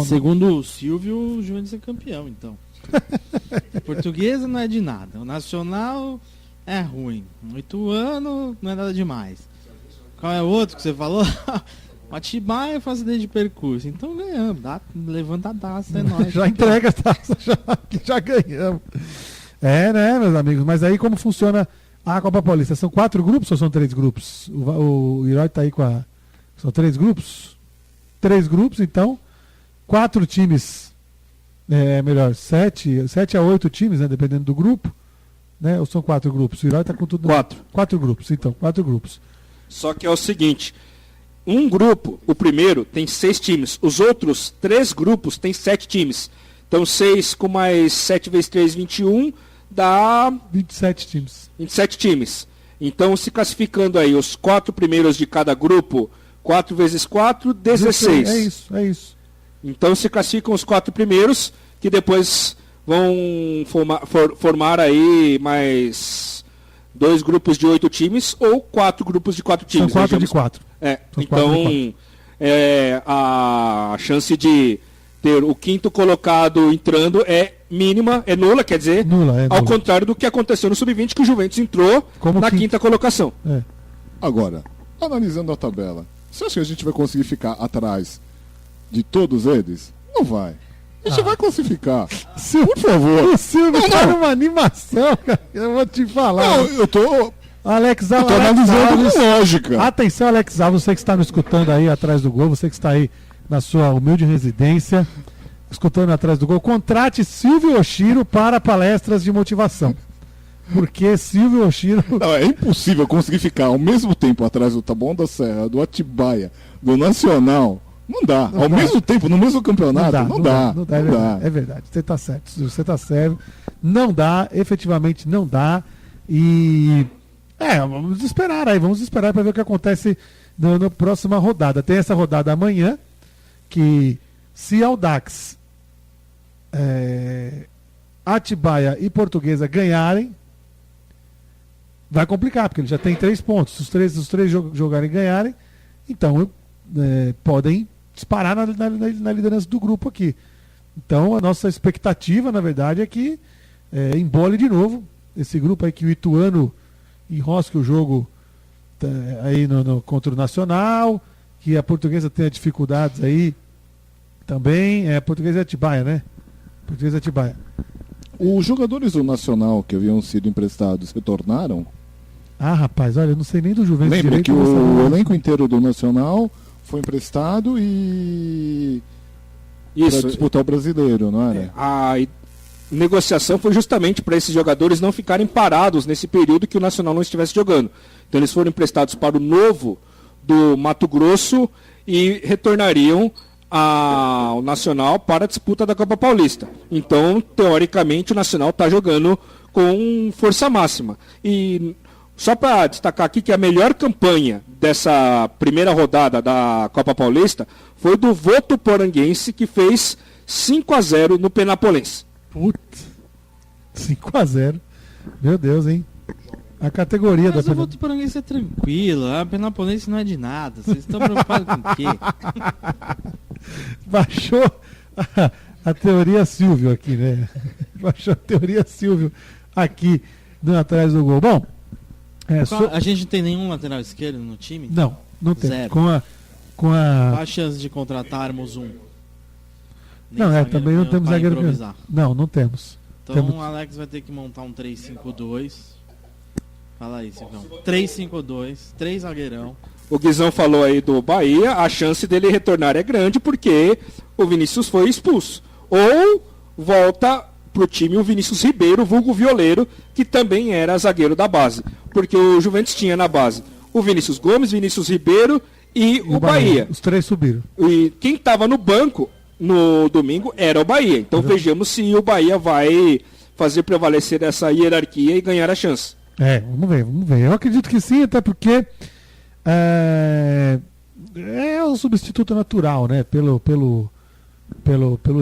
Segundo o Silvio, o Juventus é campeão, então. A Portuguesa não é de nada. O Nacional é ruim. O Ituano não é nada demais. Qual é o outro que você falou? O Atibaia faz acidente de percurso. Então ganhamos. Levanta a taça, é nóis. Já entrega a taça, já ganhamos. É, né, meus amigos? Mas aí como funciona a Copa Paulista? São 4 grupos ou são 3 grupos? O Herói tá aí com a... São 3 grupos? 3 grupos, então. 4 times, melhor, 7 a 8 times, né, dependendo do grupo. Né? Ou são 4 grupos? O Herói tá com tudo... 4 grupos, então. 4 grupos. Só que é o seguinte... Um grupo, o primeiro, tem 6 times. Os outros 3 grupos têm 7 times. Então 6 com mais 7 vezes 3, 21, dá... 27 times. 27 times. Então se classificando aí os 4 primeiros de cada grupo, 4 vezes 4, 16. É isso. Então se classificam os 4 primeiros, que depois vão formar aí mais 2 grupos de 8 times, ou 4 grupos de 4 times. São 4 de 4. Então, a chance de ter o 5º colocado entrando é mínima, é nula, quer dizer, ao contrário do que aconteceu no Sub-20, que o Juventus entrou na 5ª colocação. Agora, analisando a tabela, você acha que a gente vai conseguir ficar atrás de todos eles? Não vai. A gente vai classificar. Por favor. O Silvio tá numa animação, cara. Eu vou te falar. Não, eu tô... Alex Alves. Eu tô analisando com lógica. Atenção, Alex Alves, você que está me escutando aí atrás do gol, você que está aí na sua humilde residência, escutando atrás do gol, contrate Silvio Oshiro para palestras de motivação. Porque Silvio Oshiro... Não, é impossível conseguir ficar ao mesmo tempo atrás do Taboão da Serra, do Atibaia, do Nacional. Não dá. Ao mesmo tempo, no mesmo campeonato, não dá. É verdade. Você está certo. Você está certo. Não dá, efetivamente não dá. E... vamos esperar para ver o que acontece na próxima rodada. Tem essa rodada amanhã, que se Audax, Atibaia e Portuguesa ganharem, vai complicar, porque ele já tem 3 pontos. Se os três jogarem e ganharem, então podem disparar na liderança do grupo aqui. Então a nossa expectativa, na verdade, é que embole de novo esse grupo aí, que o Ituano enrosque o jogo aí contra o Nacional, que a Portuguesa tenha dificuldades aí também. A Portuguesa e Atibaia, né? Portuguesa e Atibaia. Os jogadores do Nacional que haviam sido emprestados retornaram? Ah, rapaz, olha, eu não sei nem do Juventus direito. Lembra que o elenco inteiro do Nacional foi emprestado e... para disputar o Brasileiro, não era? A negociação foi justamente para esses jogadores não ficarem parados nesse período que o Nacional não estivesse jogando. Então eles foram emprestados para o Novo do Mato Grosso e retornariam ao Nacional para a disputa da Copa Paulista. Então, teoricamente, o Nacional está jogando com força máxima. E só para destacar aqui que a melhor campanha dessa primeira rodada da Copa Paulista foi do Votuporanguense, que fez 5-0 no Penapolense. Putz, 5-0. Meu Deus, hein? A categoria Mas o Votuporanguense é tranquilo, a Penapolense não é de nada. Vocês estão preocupados com o quê? Baixou a teoria Silvio aqui, né? Baixou a teoria Silvio aqui atrás do gol. Bom, a gente não tem nenhum lateral esquerdo no time? Não tem. Zero. Qual a chance de contratarmos um? Também não temos zagueiro. Não temos. Então o Alex vai ter que montar um 3-5-2. Fala aí, Silvão. 3-5-2, 3 zagueirão. O Guizão falou aí do Bahia, a chance dele retornar é grande porque o Vinícius foi expulso. Ou volta pro time o Vinícius Ribeiro, vulgo Violeiro, que também era zagueiro da base. Porque o Juventus tinha na base o Vinícius Gomes, Vinícius Ribeiro e o Bahia. Os 3 subiram. E quem estava no banco no domingo era o Bahia. Então vejamos se o Bahia vai fazer prevalecer essa hierarquia e ganhar a chance. Vamos ver. Eu acredito que sim, até porque é o substituto natural, né? Pelo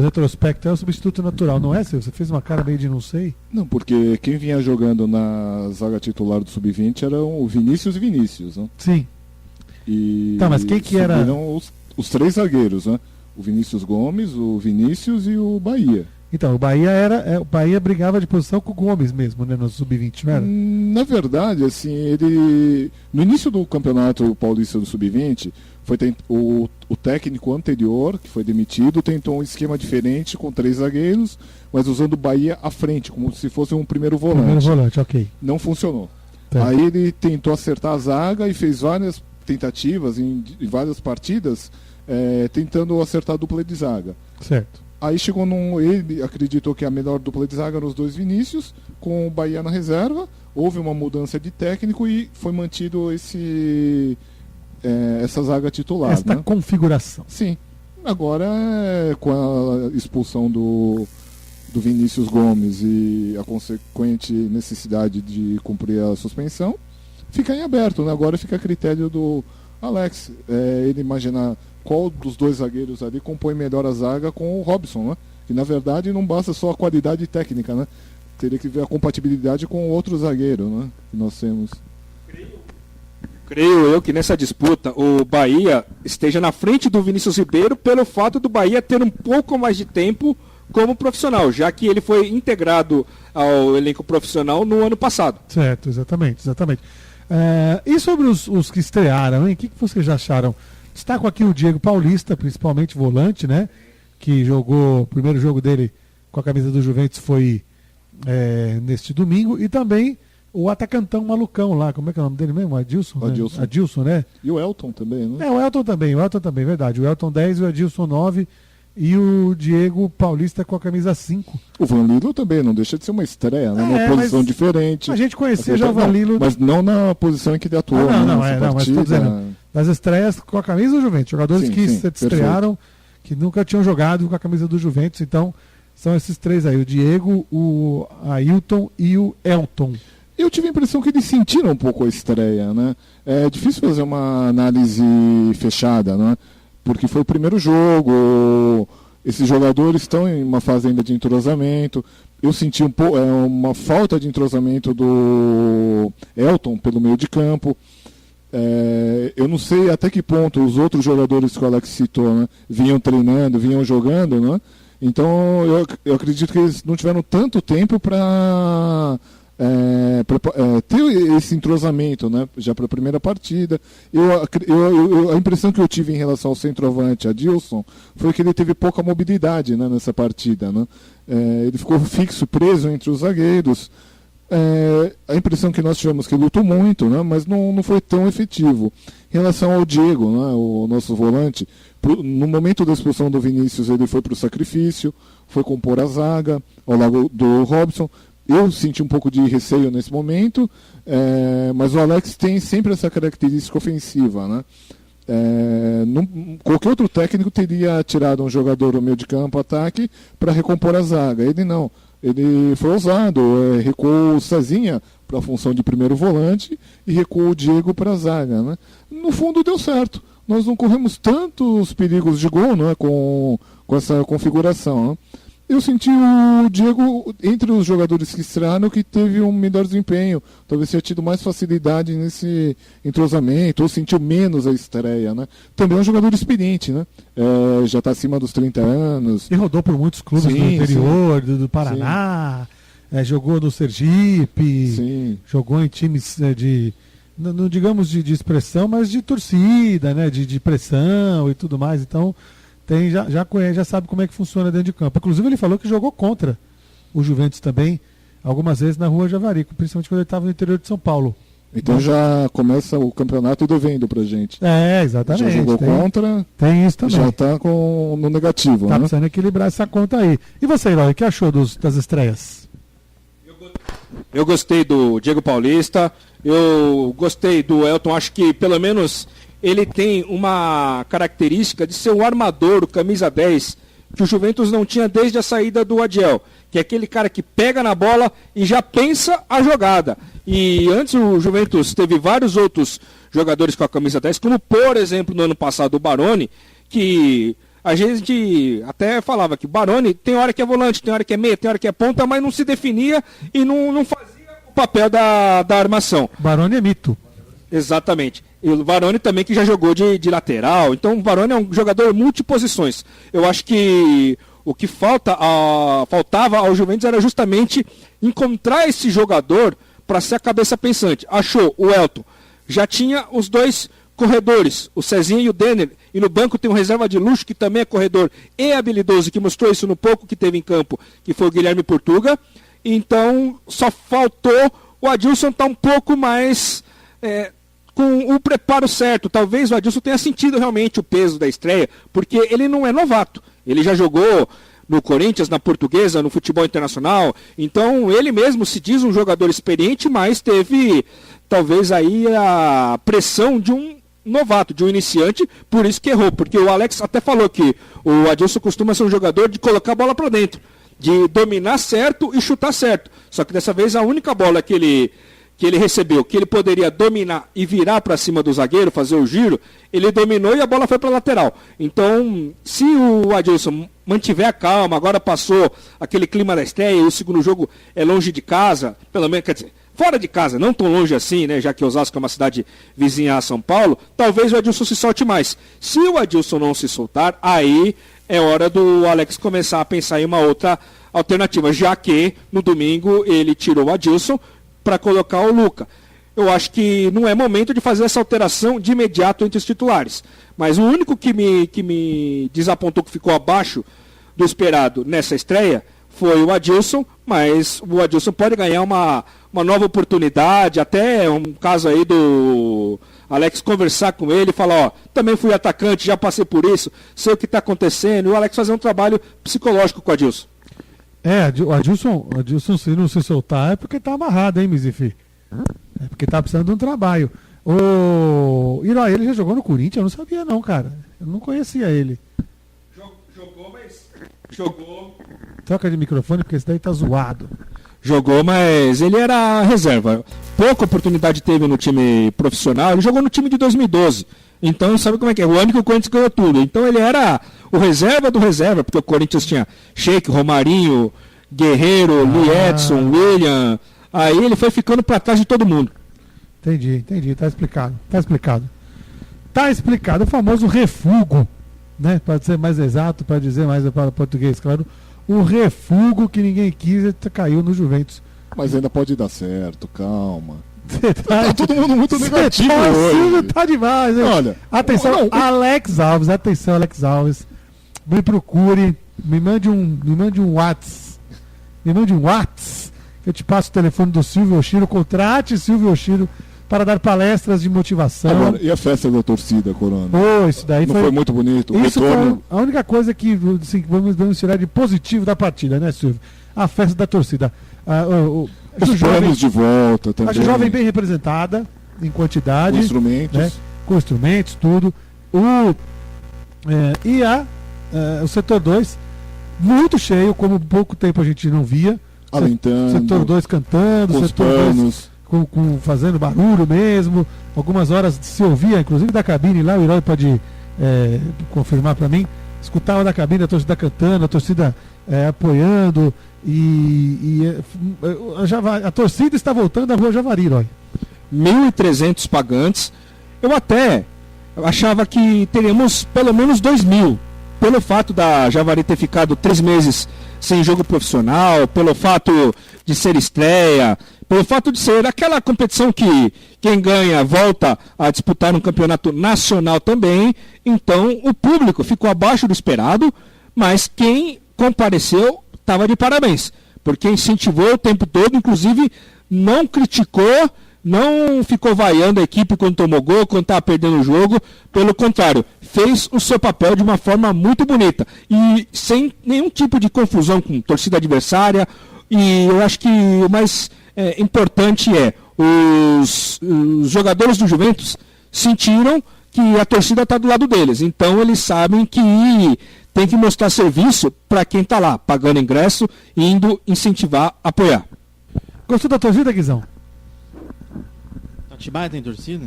retrospecto, é o substituto natural, não é, Silvio? Você fez uma cara meio de não sei? Não, porque quem vinha jogando na zaga titular do Sub-20 eram o Vinícius e Vinícius, né? Sim. Tá, mas quem que era? Os 3 zagueiros, né? O Vinícius Gomes, o Vinícius e o Bahia. Então, o Bahia brigava de posição com o Gomes mesmo, né, no Sub-20, não era? Na verdade, assim, ele... No início do Campeonato Paulista do Sub-20, o técnico anterior, que foi demitido, tentou um esquema diferente com 3 zagueiros, mas usando o Bahia à frente, como se fosse um primeiro volante. Primeiro volante, ok. Não funcionou. Tá. Aí ele tentou acertar a zaga e fez várias tentativas em várias partidas, tentando acertar a dupla de zaga. Certo. Aí chegou ele acreditou que a melhor dupla de zaga eram os 2 Vinícius, com o Bahia na reserva, houve uma mudança de técnico e foi mantido essa zaga titular. Esta configuração. Sim. Agora, com a expulsão do Vinícius Gomes e a consequente necessidade de cumprir a suspensão, fica em aberto, né? Agora fica a critério do Alex, ele imaginar qual dos 2 zagueiros ali compõe melhor a zaga com o Robson, né? Que na verdade não basta só a qualidade técnica, né? Teria que ver a compatibilidade com o outro zagueiro, né? Que nós temos. Creio eu que nessa disputa o Bahia esteja na frente do Vinícius Ribeiro pelo fato do Bahia ter um pouco mais de tempo como profissional, já que ele foi integrado ao elenco profissional no ano passado. Certo, exatamente. E sobre os que estrearam, hein? O que vocês já acharam? Destaco aqui o Diego Paulista, principalmente volante, né? Que jogou, o primeiro jogo dele com a camisa do Juventus foi neste domingo, e também o atacantão malucão lá, como é que é o nome dele mesmo? Adilson? Adilson. Né? Adilson, né? E o Elton também, né? O Elton também, verdade. O Elton 10, o Adilson 9 e o Diego Paulista com a camisa 5. O Vanlilo também, não deixa de ser uma estreia, né? Uma posição diferente. A gente conhecia já o Vanlilo. Mas não na posição em que ele atuou. Mas estou dizendo, das estreias com a camisa do Juventus, jogadores que se estrearam, que nunca tinham jogado com a camisa do Juventus, então são esses 3 aí, o Diego, o Ailton e o Elton. Eu tive a impressão que eles sentiram um pouco a estreia, né? É difícil fazer uma análise fechada, né? Porque foi o primeiro jogo, esses jogadores estão em uma fase ainda de entrosamento. Eu senti uma falta de entrosamento do Elton pelo meio de campo. Eu não sei até que ponto os outros jogadores que o Alex citou, né, vinham treinando, vinham jogando, né? Então eu acredito que eles não tiveram tanto tempo para ter esse entrosamento, né, já para a primeira partida. A impressão que eu tive em relação ao centroavante Adilson foi que ele teve pouca mobilidade, né, nessa partida, né? Ele ficou fixo, preso entre os zagueiros. A impressão que nós tivemos que lutou muito, né, mas não foi tão efetivo. Em relação ao Diego, né, o nosso volante, no momento da expulsão do Vinícius ele foi para o sacrifício, foi compor a zaga ao lado do Robson. Eu senti um pouco de receio nesse momento, mas o Alex tem sempre essa característica ofensiva, né? Qualquer outro técnico teria tirado um jogador do meio de campo, ataque, para recompor a zaga. Ele não. Ele foi ousado, recuou o Cezinha para a função de primeiro volante e recuou o Diego para a zaga, né? No fundo deu certo. Nós não corremos tantos perigos de gol, né, com essa configuração, né? Eu senti o Diego, entre os jogadores que estrearam, que teve um melhor desempenho. Talvez tenha tido mais facilidade nesse entrosamento, ou sentiu menos a estreia, né? Também é um jogador experiente, né? Já está acima dos 30 anos. E rodou por muitos clubes do interior, do Paraná, jogou no Sergipe, jogou em times não digamos de expressão, mas de torcida, né? De pressão e tudo mais. Então já sabe como é que funciona dentro de campo. Inclusive ele falou que jogou contra o Juventus também, algumas vezes na Rua Javari, principalmente quando ele estava no interior de São Paulo. Então já começa o campeonato devendo pra gente. Exatamente. Já jogou contra, tem isso também. Já está no negativo. Tá né? precisando equilibrar essa conta aí. E você, Eloy, o que achou das estreias? Eu gostei do Diego Paulista, eu gostei do Elton, acho que pelo menos ele tem uma característica de ser um armador, o camisa 10, que o Juventus não tinha desde a saída do Adiel, que é aquele cara que pega na bola e já pensa a jogada. E antes o Juventus teve vários outros jogadores com a camisa 10, como por exemplo no ano passado o Baroni, que a gente até falava que o Baroni tem hora que é volante, tem hora que é meia, tem hora que é ponta, mas não se definia e não fazia o papel da armação. Baroni é mito. Exatamente. E o Varone também, que já jogou de lateral. Então o Varone é um jogador multiposições. Eu acho que O que faltava ao Juventus era justamente encontrar esse jogador para ser a cabeça pensante. Achou o Elton. Já tinha os dois corredores, o Cezinha e o Denner, e no banco tem um reserva de luxo que também é corredor e habilidoso, que mostrou isso no pouco que teve em campo, que foi o Guilherme Portuga. Então só faltou o Adilson estar um pouco mais com o preparo certo. Talvez o Adilson tenha sentido realmente o peso da estreia, porque ele não é novato. Ele já jogou no Corinthians, na Portuguesa, no futebol internacional. Então ele mesmo se diz um jogador experiente, mas teve talvez aí a pressão de um novato, de um iniciante, por isso que errou. Porque o Alex até falou que o Adilson costuma ser um jogador de colocar a bola para dentro, de dominar certo e chutar certo. Só que dessa vez a única bola que ele recebeu, que ele poderia dominar e virar para cima do zagueiro, fazer o giro, ele dominou e a bola foi para a lateral. Então, se o Adilson mantiver a calma, agora passou aquele clima da estreia e o segundo jogo é longe de casa, pelo menos, quer dizer, fora de casa, não tão longe assim, né, já que Osasco é uma cidade vizinha a São Paulo, talvez o Adilson se solte mais. Se o Adilson não se soltar, aí é hora do Alex começar a pensar em uma outra alternativa, já que no domingo ele tirou o Adilson para colocar o Luca. Eu acho que não é momento de fazer essa alteração de imediato entre os titulares. Mas o único que me desapontou, que ficou abaixo do esperado nessa estreia, foi o Adilson, mas o Adilson pode ganhar uma nova oportunidade, até um caso aí do Alex conversar com ele e falar, ó, também fui atacante, já passei por isso, sei o que está acontecendo, e o Alex fazer um trabalho psicológico com o Adilson. O Adilson, se não se soltar, é porque tá amarrado, hein, Mizifi? É porque tá precisando de um trabalho. Ele já jogou no Corinthians? Eu não sabia não, cara. Eu não conhecia ele. Jogou. Troca de microfone, porque esse daí tá zoado. Jogou, mas ele era reserva. Pouca oportunidade teve no time profissional. Ele jogou no time de 2012. Então, sabe como é que é? O ano que o Corinthians ganhou tudo. Então, ele era o reserva do reserva, porque o Corinthians tinha Sheik, Romarinho, Guerreiro, Lee Edson, William. Aí ele foi ficando para trás de todo mundo. Entendi. Tá explicado. Tá explicado. O famoso refugo, né? Para ser mais exato, para dizer mais para português, claro. O refugo que ninguém quis caiu no Juventus. Mas ainda pode dar certo, calma. Tá todo mundo muito negativo hoje. Tá demais, hein? Olha, atenção, Alex Alves, me procure, me mande um WhatsApp, eu te passo o telefone do Silvio Oshiro, contrate Silvio Oshiro para dar palestras de motivação. Agora, e a festa da torcida, Corona? Isso daí não foi muito bonito? Isso foi a única coisa que assim, vamos tirar de positivo da partida, né, Silvio? A festa da torcida. Os planos de volta também. Acho jovem bem representada em quantidade. Com instrumentos. Né? Com instrumentos, tudo. O setor 2, muito cheio, como pouco tempo a gente não via. Alentando. Setor 2 cantando, com setor 2 fazendo barulho mesmo. Algumas horas se ouvia, inclusive da cabine lá, o Herói pode confirmar para mim. Escutava da cabine a torcida cantando, a torcida apoiando. A torcida está voltando à Rua Javari, Herói. 1.300 pagantes. Eu até achava que teríamos pelo menos 2.000. Pelo fato da Javari ter ficado 3 meses sem jogo profissional, pelo fato de ser estreia, pelo fato de ser aquela competição que quem ganha volta a disputar um campeonato nacional também. Então o público ficou abaixo do esperado, mas quem compareceu estava de parabéns, porque incentivou o tempo todo, inclusive não criticou, não ficou vaiando a equipe quando tomou gol, quando estava perdendo o jogo. Pelo contrário, fez o seu papel de uma forma muito bonita e sem nenhum tipo de confusão com torcida adversária. E eu acho que o mais importante é os jogadores do Juventus sentiram que a torcida está do lado deles. Então eles sabem que tem que mostrar serviço para quem está lá, pagando ingresso e indo incentivar, apoiar. Gostou da torcida, Guizão? Atibaia tem torcida?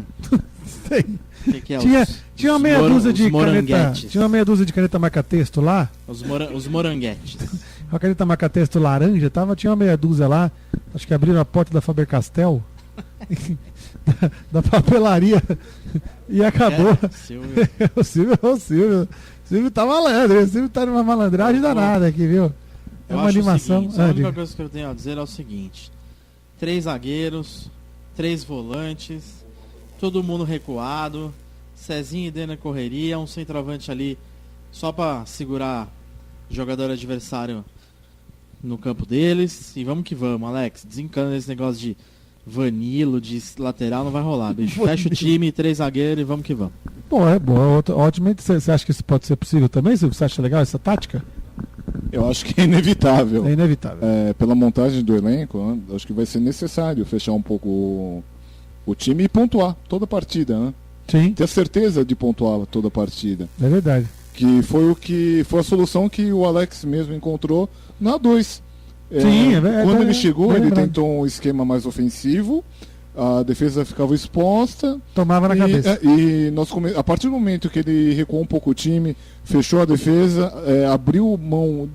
Tem. Que é tinha uma meia dúzia de caneta. Tinha uma meia dúzia de caneta marca-texto lá. Os moranguetes. A caneta marca-texto laranja, tinha uma meia dúzia lá. Acho que abriram a porta da Faber-Castell. da papelaria e acabou. O Silvio tá malandro, o Silvio tá numa malandragem danada aqui, viu? É uma animação. A única coisa que eu tenho a dizer é o seguinte: 3 zagueiros, 3 volantes, todo mundo recuado, Cezinho e Denner correria, um centroavante ali só pra segurar o jogador adversário no campo deles. E vamos que vamos, Alex. Desencana esse negócio de Vanilo, de lateral, não vai rolar, bicho. Fecha o time, 3 zagueiros e vamos que vamos. Bom, é bom. Ótimo. Você acha que isso pode ser possível também? Você acha legal essa tática? Eu acho que é inevitável. É inevitável. Pela montagem do elenco, né? Acho que vai ser necessário fechar um pouco o time e pontuar toda a partida, né? Sim. Ter a certeza de pontuar toda a partida. É verdade. Que foi a solução que o Alex mesmo encontrou na A2. Sim, quando ele chegou, ele tentou um esquema mais ofensivo, a defesa ficava exposta. Tomava na cabeça. E a partir do momento que ele recuou um pouco o time, fechou a defesa, abriu mão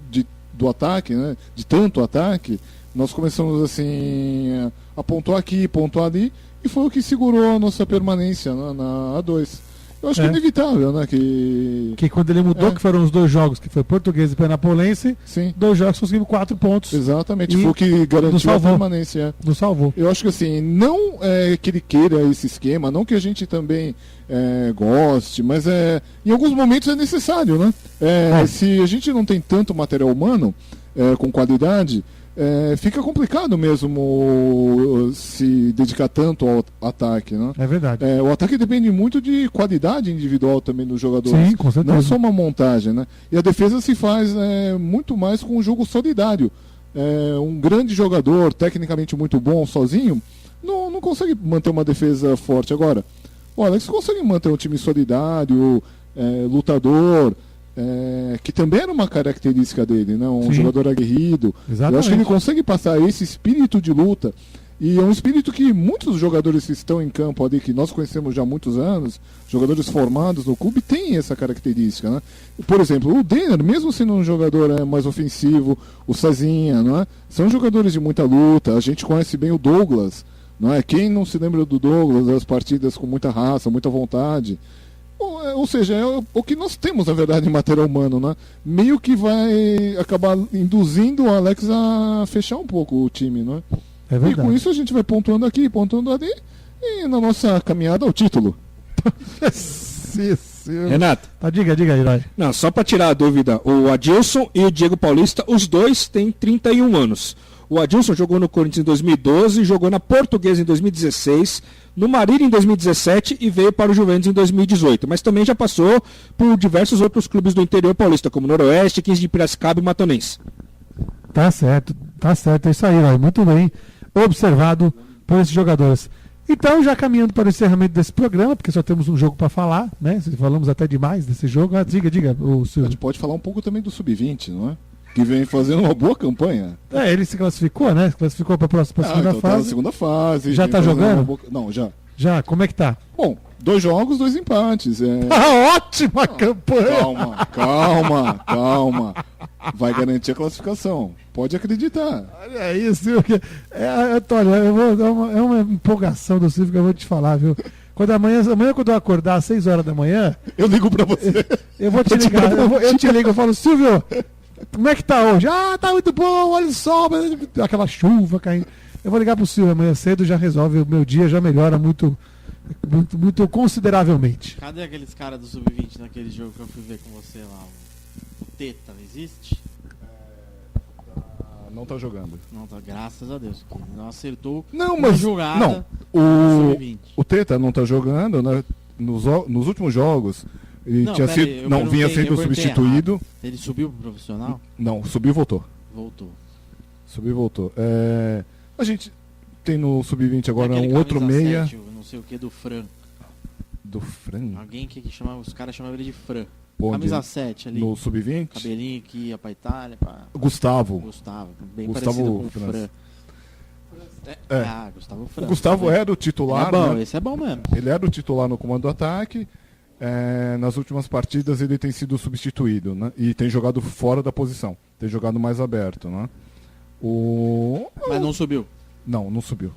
do ataque, né, de tanto ataque, nós começamos assim a pontuar aqui, pontuar ali, e foi o que segurou a nossa permanência na A2. Eu acho que é inevitável, né? Que quando ele mudou, que foram os 2 jogos, que foi Português e Penapolense, sim. 2 jogos conseguimos 4 pontos. Exatamente, foi o que garantiu a permanência. Nos salvou. Eu acho que assim, não que ele queira esse esquema, não que a gente também goste, mas em alguns momentos é necessário, né? Se a gente não tem tanto material humano com qualidade, fica complicado mesmo se dedicar tanto ao ataque, né? É verdade. O ataque depende muito de qualidade individual também dos jogadores. Sim, com certeza. Não só uma montagem, né? E a defesa se faz muito mais com um jogo solidário. Um grande jogador, tecnicamente muito bom, sozinho, não consegue manter uma defesa forte. Agora, o Alex consegue manter um time solidário, lutador, que também era uma característica dele, né? Um jogador aguerrido. Exatamente. Eu acho que ele consegue passar esse espírito de luta, e é um espírito que muitos jogadores que estão em campo ali, que nós conhecemos já há muitos anos, jogadores formados no clube, têm essa característica, né? Por exemplo, o Denner, mesmo sendo um jogador mais ofensivo, o Cezinha, não é? São jogadores de muita luta. A gente conhece bem o Douglas, não é? Quem não se lembra do Douglas, das partidas com muita raça, muita vontade. Ou seja, o que nós temos, na verdade, em material humano, né? Meio que vai acabar induzindo o Alex a fechar um pouco o time, não é? É verdade. E com isso a gente vai pontuando aqui, pontuando ali, e na nossa caminhada ao título. Renato. Diga, Hilário. Não, só para tirar a dúvida, o Adilson e o Diego Paulista, os dois têm 31 anos. O Adilson jogou no Corinthians em 2012, jogou na Portuguesa em 2016, no Marília em 2017 e veio para o Juventus em 2018. Mas também já passou por diversos outros clubes do interior paulista, como Noroeste, 15 de Piracicaba e Matonense. Tá certo, é isso aí, Hilário. Muito bem observado por esses jogadores. Então, já caminhando para o encerramento desse programa, porque só temos um jogo para falar, né? Falamos até demais desse jogo. Diga, o Silvio. A gente pode falar um pouco também do Sub-20, não é? Que vem fazendo uma boa campanha. Ele se classificou, né? Se classificou para a próxima segunda então fase. Tá na segunda fase. Já tá jogando? Não, já. Já, como é que tá? Bom, 2 jogos, 2 empates. Ótima campanha! Calma. Vai garantir a classificação. Pode acreditar. Olha isso, Silvio. É uma empolgação do Silvio que eu vou te falar, viu? Amanhã, quando eu acordar às 6 horas da manhã, eu ligo pra você. Eu vou te ligar. Eu te ligo, eu falo, Silvio, como é que tá hoje? Tá muito bom, olha o sol, aquela chuva caindo. Eu vou ligar pro Silvio amanhã cedo, já resolve o meu dia, já melhora muito consideravelmente. Cadê aqueles caras do Sub-20 naquele jogo que eu fui ver com você lá? O Teta, não existe? Não tá jogando. Não tá, graças a Deus. Não acertou mas jogada. O Teta não tá jogando, né? Nos últimos jogos. Ele vinha sendo substituído. Errado. Ele subiu pro profissional? Não, subiu e voltou. Subiu e voltou. A gente tem no Sub-20 agora um outro meia. 7, não sei o que, do Fran. Do Fran? Alguém que chamava, os caras chamavam ele de Fran. Onde? Camisa 7 ali. No Sub-20? Cabelinho que ia pra Itália. Gustavo, bem parecido com o Fran. Gustavo Fran. O Gustavo era o titular. Esse é bom mesmo. Ele era o titular no comando do ataque. Nas últimas partidas ele tem sido substituído, né? E tem jogado fora da posição. Tem jogado mais aberto, né? Mas não subiu? Não subiu.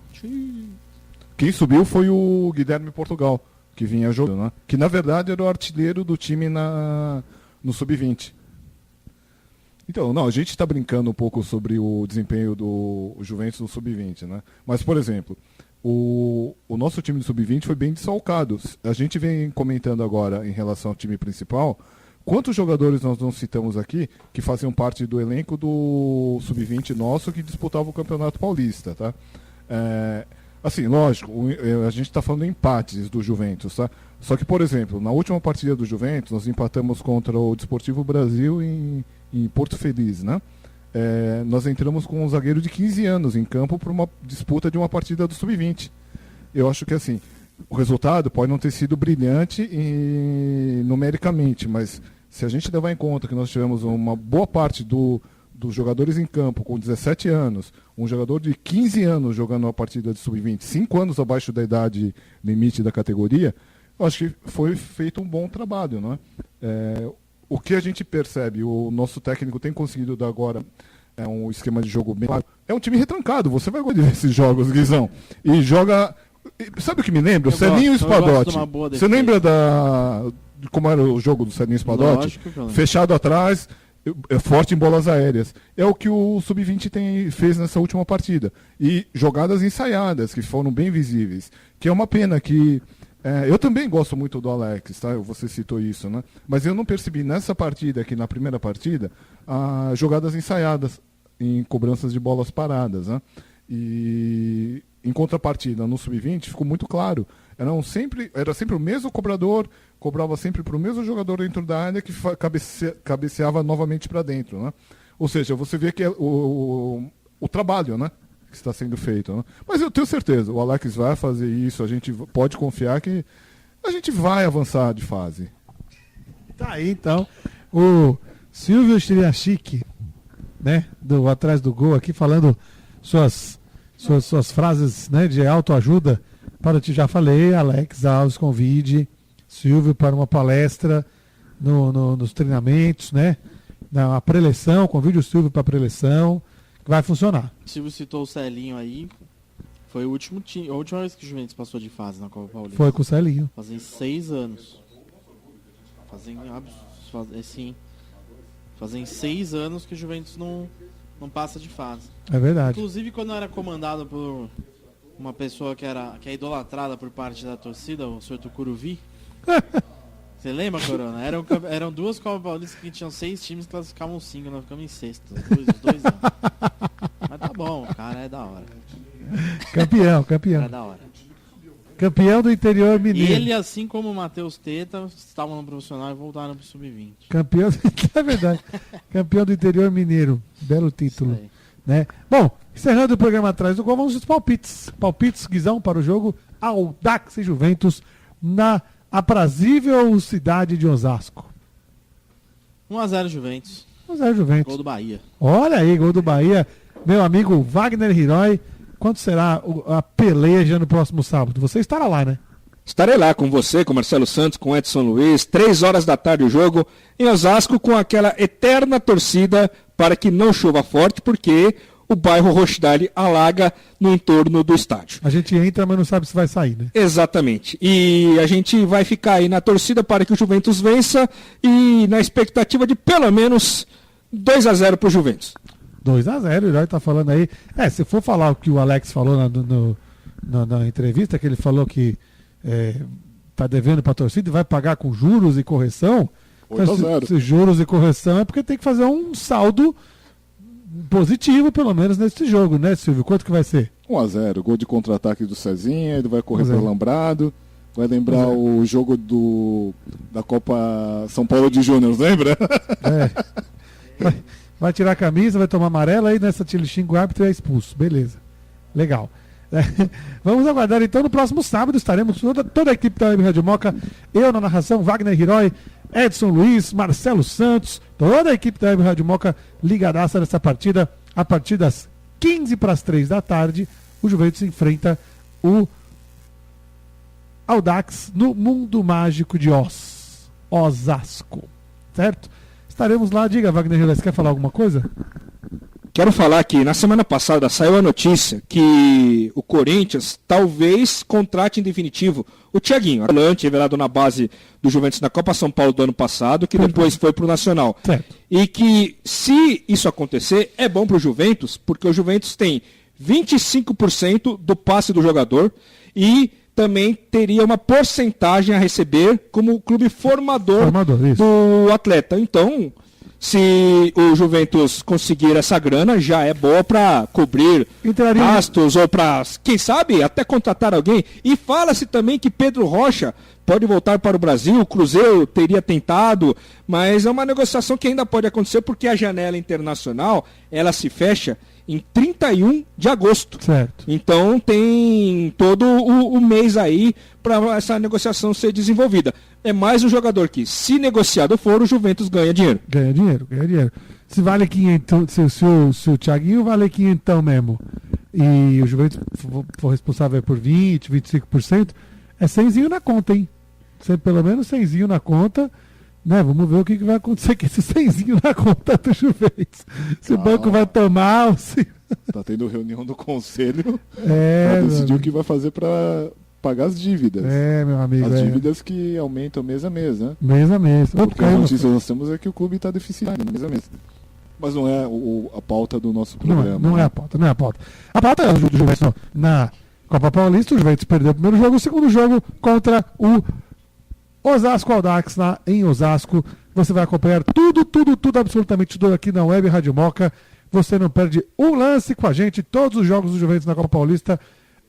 Quem subiu foi o Guilherme Portugal, que vinha jogando, né? Que na verdade era o artilheiro do time no Sub-20. Então, não, a gente está brincando um pouco sobre o desempenho do Juventus no Sub-20, né? Mas, por exemplo, o nosso time do Sub-20 foi bem desfalcado. A gente vem comentando agora em relação ao time principal, quantos jogadores nós não citamos aqui que faziam parte do elenco do Sub-20 nosso que disputava o Campeonato Paulista, tá? Assim, lógico, a gente está falando em empates do Juventus, tá? Só que, por exemplo, na última partida do Juventus, nós empatamos contra o Desportivo Brasil em Porto Feliz, né? Nós entramos com um zagueiro de 15 anos em campo para uma disputa de uma partida do Sub-20. Eu acho que, assim, o resultado pode não ter sido brilhante numericamente, mas se a gente levar em conta que nós tivemos uma boa parte dos jogadores em campo com 17 anos, um jogador de 15 anos jogando uma partida de Sub-20, 5 anos abaixo da idade limite da categoria, eu acho que foi feito um bom trabalho, não é? O que a gente percebe, o nosso técnico tem conseguido dar agora um esquema de jogo bem claro. É um time retrancado, você vai gostar desses jogos, Guizão. E joga... Sabe o que me lembra? O Celinho e o Spadotti. Você lembra de como era o jogo do Celinho e Spadotti? Fechado atrás... forte em bolas aéreas. É o que o Sub-20 fez nessa última partida. E jogadas ensaiadas, que foram bem visíveis. Que é uma pena que... eu também gosto muito do Alex, tá? Você citou isso, né? Mas eu não percebi nessa partida, aqui na primeira partida, jogadas ensaiadas em cobranças de bolas paradas, né? E em contrapartida, no Sub-20, ficou muito claro. Era sempre o mesmo cobrador, cobrava sempre para o mesmo jogador dentro da área que cabeceava novamente para dentro, né? Ou seja, você vê que é o trabalho, né, que está sendo feito, né? Mas eu tenho certeza, o Alex vai fazer isso, a gente pode confiar que a gente vai avançar de fase. Tá aí então, o Silvio Chiriachique, né, do Atrás do Gol, aqui falando suas frases, né, de autoajuda. Para ti, já falei, Alex Alves convide Silvio para uma palestra nos treinamentos, né? Na preleção, convide o Silvio para a preleção, que vai funcionar. O Silvio citou o Celinho aí, foi a última vez que o Juventus passou de fase na Copa Paulista. Foi com o Celinho. Fazem 6 anos. Fazem 6 anos que o Juventus não passa de fase. É verdade. Inclusive, quando era comandado por uma pessoa que é idolatrada por parte da torcida, o Sr. Tucuruvi. Você lembra, Corona? Eram 2 Copas Paulistas que tinham 6 times, classificavam 5, nós ficamos em sexto. Os 2 anos. Mas tá bom, o cara é da hora. Campeão. É da hora. Campeão do interior mineiro. Ele, assim como o Matheus Teta, estavam no profissional e voltaram pro Sub-20. Campeão, é verdade. Campeão do interior mineiro. Belo título. Né? Bom, encerrando o programa Atrás do Gol, vamos aos palpites. Palpites, Guizão, para o jogo Audax e Juventus na aprazível cidade de Osasco. 1-0 Juventus. 1-0 Juventus. Gol do Bahia. Olha aí, gol do Bahia. Meu amigo Wagner Hirói, quanto será a peleja no próximo sábado? Você estará lá, né? Estarei lá com você, com Marcelo Santos, com Edson Luiz, 3 horas da tarde o jogo, em Osasco, com aquela eterna torcida para que não chova forte, porque o bairro Rochdale alaga no entorno do estádio. A gente entra, mas não sabe se vai sair, né? Exatamente. E a gente vai ficar aí na torcida para que o Juventus vença e na expectativa de pelo menos 2-0 para o Juventus. 2-0, o Herói tá falando aí. Se for falar o que o Alex falou na entrevista, que ele falou que tá devendo para a torcida e vai pagar com juros e correção. Então, se juros e correção é porque tem que fazer um saldo positivo, pelo menos, nesse jogo, né, Silvio? Quanto que vai ser? 1-0, gol de contra-ataque do Cezinha, ele vai correr pelo Lambrado, vai lembrar o jogo da Copa São Paulo de Júnior, lembra? Vai tirar a camisa, vai tomar amarela, aí nessa tira xinga o árbitro e é expulso. Beleza. Legal. Vamos aguardar então no próximo sábado, estaremos toda a equipe da Web Rádio Moca, eu na narração, Wagner Hirói, Edson Luiz, Marcelo Santos, toda a equipe da Web Rádio Moca ligadaça nessa partida. A partir das 2:45 da tarde, o Juventus enfrenta o Audax no Mundo Mágico de Osasco, certo? Estaremos lá. Diga, Wagner Hirói, você quer falar alguma coisa? Quero falar que na semana passada saiu a notícia que o Corinthians talvez contrate em definitivo o Thiaguinho, volante revelado na base do Juventus na Copa São Paulo do ano passado, que depois foi para o Nacional. Certo. E que, se isso acontecer, é bom para o Juventus, porque o Juventus tem 25% do passe do jogador e também teria uma porcentagem a receber como clube formador do atleta. Então, se o Juventus conseguir essa grana, já é boa para cobrir gastos ou para, quem sabe, até contratar alguém. E fala-se também que Pedro Rocha pode voltar para o Brasil, o Cruzeiro teria tentado, mas é uma negociação que ainda pode acontecer porque a janela internacional, ela se fecha em 31 de agosto. Certo. Então tem todo o mês aí para essa negociação ser desenvolvida. É mais um jogador que, se negociado for, o Juventus ganha dinheiro. Ganha dinheiro. Se vale 500, se o Thiaguinho vale 500 mesmo, e o Juventus for responsável por 20, 25%, é 100zinho na conta, hein? Pelo menos 100zinho na conta. Né, vamos ver o que vai acontecer com esse 100zinho na conta do Juventus. Se o banco vai tomar ou se... Tá tendo reunião do conselho para decidir o que vai fazer para pagar as dívidas. Meu amigo. As dívidas que aumentam mês a mês, né? Mês a mês. Porque a notícia que nós temos é que o clube está deficitário mês a mês. Mas não é a pauta do nosso programa. Não é a pauta. A pauta é o jogo do Juventus na Copa Paulista. O Juventus perdeu o primeiro jogo, o segundo jogo contra o Osasco Audax, lá em Osasco. Você vai acompanhar tudo, absolutamente tudo aqui na Web Rádio Moca. Você não perde um lance com a gente. Todos os jogos do Juventus na Copa Paulista,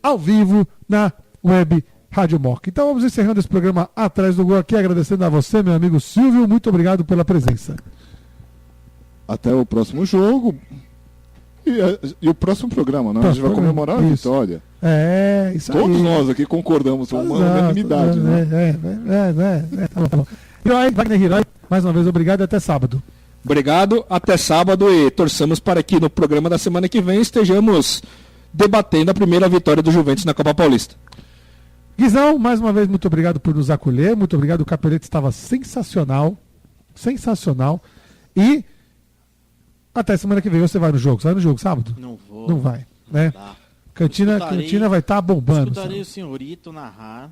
ao vivo, na Web Rádio Moca. Então vamos encerrando esse programa Atrás do Gol aqui, agradecendo a você, meu amigo Silvio. Muito obrigado pela presença. Até o próximo jogo. E o próximo programa, né? A gente vai comemorar a vitória. Isso Todos aí. nós aqui concordamos, com uma unanimidade, né? Tá bom. Hiroi, Wagner Hiroi, mais uma vez obrigado e até sábado. Obrigado, até sábado e torçamos para que no programa da semana que vem estejamos debatendo a primeira vitória do Juventus na Copa Paulista. Guizão, mais uma vez muito obrigado por nos acolher, muito obrigado, o Capelete estava sensacional, e até semana que vem você vai no jogo. Você vai no jogo sábado? Não vou. Não vai, né? Cantina vai estar bombando. Escutarei o senhorito narrar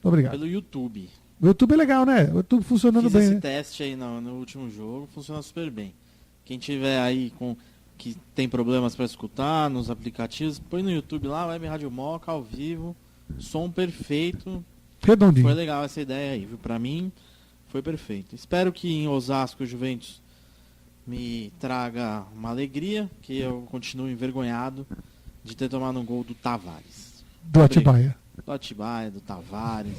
Obrigado. Pelo YouTube. O YouTube é legal, né? O YouTube funcionando bem, esse né? teste aí no último jogo, funciona super bem. Quem tiver aí que tem problemas para escutar nos aplicativos, põe no YouTube lá, Web Rádio Moca, ao vivo, som perfeito. Redondinho. Foi legal essa ideia aí, viu? Pra mim, foi perfeito. Espero que em Osasco o Juventus me traga uma alegria, que eu continuo envergonhado de ter tomado um gol do Tavares. Do Atibaia. Do Atibaia, do Tavares,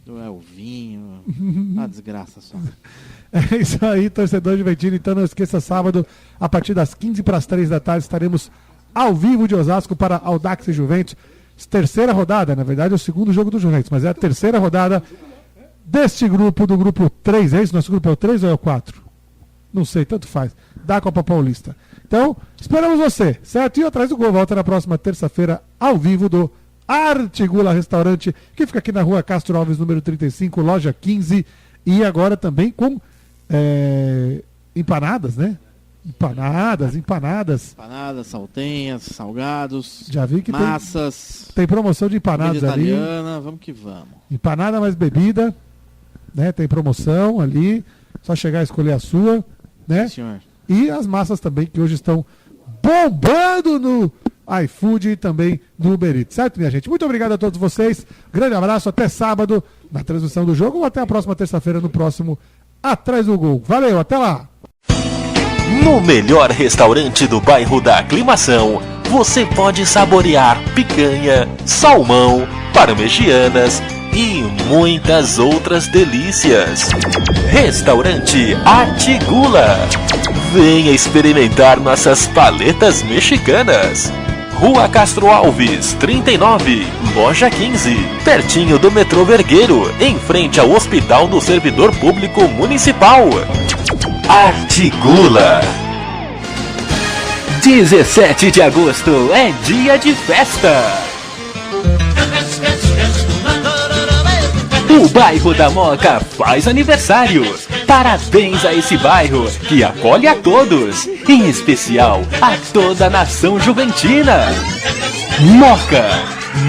do Elvinho. Uma desgraça só. É isso aí, torcedor juventino. Então não esqueça, sábado, a partir das 15:03 da tarde, estaremos ao vivo de Osasco para Audax e Juventus. Terceira rodada, na verdade é o segundo jogo do Juventus, mas é a terceira rodada deste grupo, do grupo 3. É isso? Nosso grupo é o 3 ou é o 4? Não sei, tanto faz. Da Copa Paulista. Então, esperamos você, certo? E Atrás do Gol volta na próxima terça-feira, ao vivo, do Artigula Restaurante, que fica aqui na rua Castro Alves, número 35, loja 15. E agora também com empanadas, né? Empanadas. Empanadas, saltenhas, salgados, já vi que massas. Tem promoção de empanadas ali. Italiana, vamos que vamos. Empanada mais bebida, né? Tem promoção ali. Só chegar a escolher a sua, né? Sim, senhor. E as massas também, que hoje estão bombando no iFood e também no Uber Eats, certo, minha gente? Muito obrigado a todos vocês. Grande abraço, até sábado na transmissão do jogo ou até a próxima terça-feira no próximo Atrás do Gol. Valeu, até lá! No melhor restaurante do bairro da Aclimação, você pode saborear picanha, salmão, parmegianas e muitas outras delícias. Restaurante Artigula. Venha experimentar nossas paletas mexicanas. Rua Castro Alves, 39, loja 15, pertinho do metrô Vergueiro, em frente ao Hospital do Servidor Público Municipal. Artigula. 17 de agosto é dia de festa. O bairro da Moca faz aniversário. Parabéns a esse bairro que acolhe a todos, em especial a toda a nação juventina. Moca,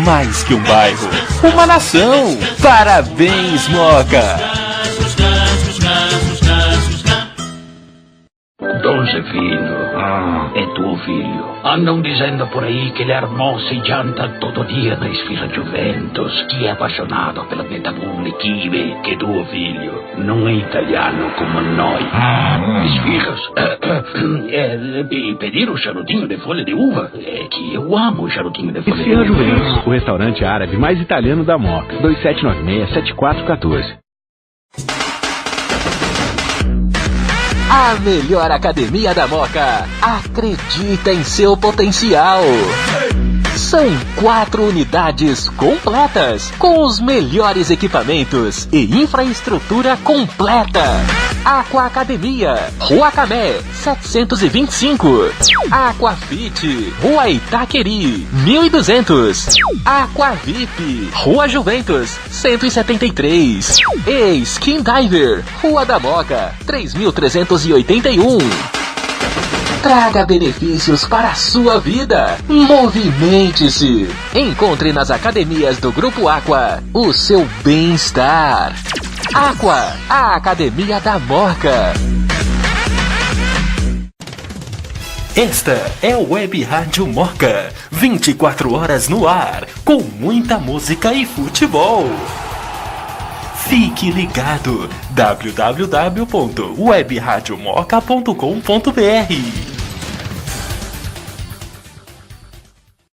mais que um bairro, uma nação. Parabéns, Moca! Dom Zefino, é tuo filho. Andam dizendo por aí que ele almoça e janta todo dia na Esfirra Juventus, que é apaixonado pela Metapublic, que tuo filho não é italiano como nós. Esfirras, pedir o charutinho de folha de uva, é que eu amo o charutinho de folha de Esfirra uva. Juventus, o restaurante árabe mais italiano da Moca. 2796-7414. A melhor academia da Moca acredita em seu potencial. São 4 unidades completas, com os melhores equipamentos e infraestrutura completa. Aqua Academia, Rua Camé, 725. Aquafit, Rua Itaqueri, 1200. Aqua VIP, Rua Juventus, 173. E Skin Diver, Rua da Moca, 3381. Traga benefícios para a sua vida. Movimente-se. Encontre nas academias do Grupo Aqua o seu bem-estar. Aqua, a academia da Moca. Esta é a Web Rádio Moca. 24 horas no ar, com muita música e futebol. Fique ligado, www.webradiomoca.com.br.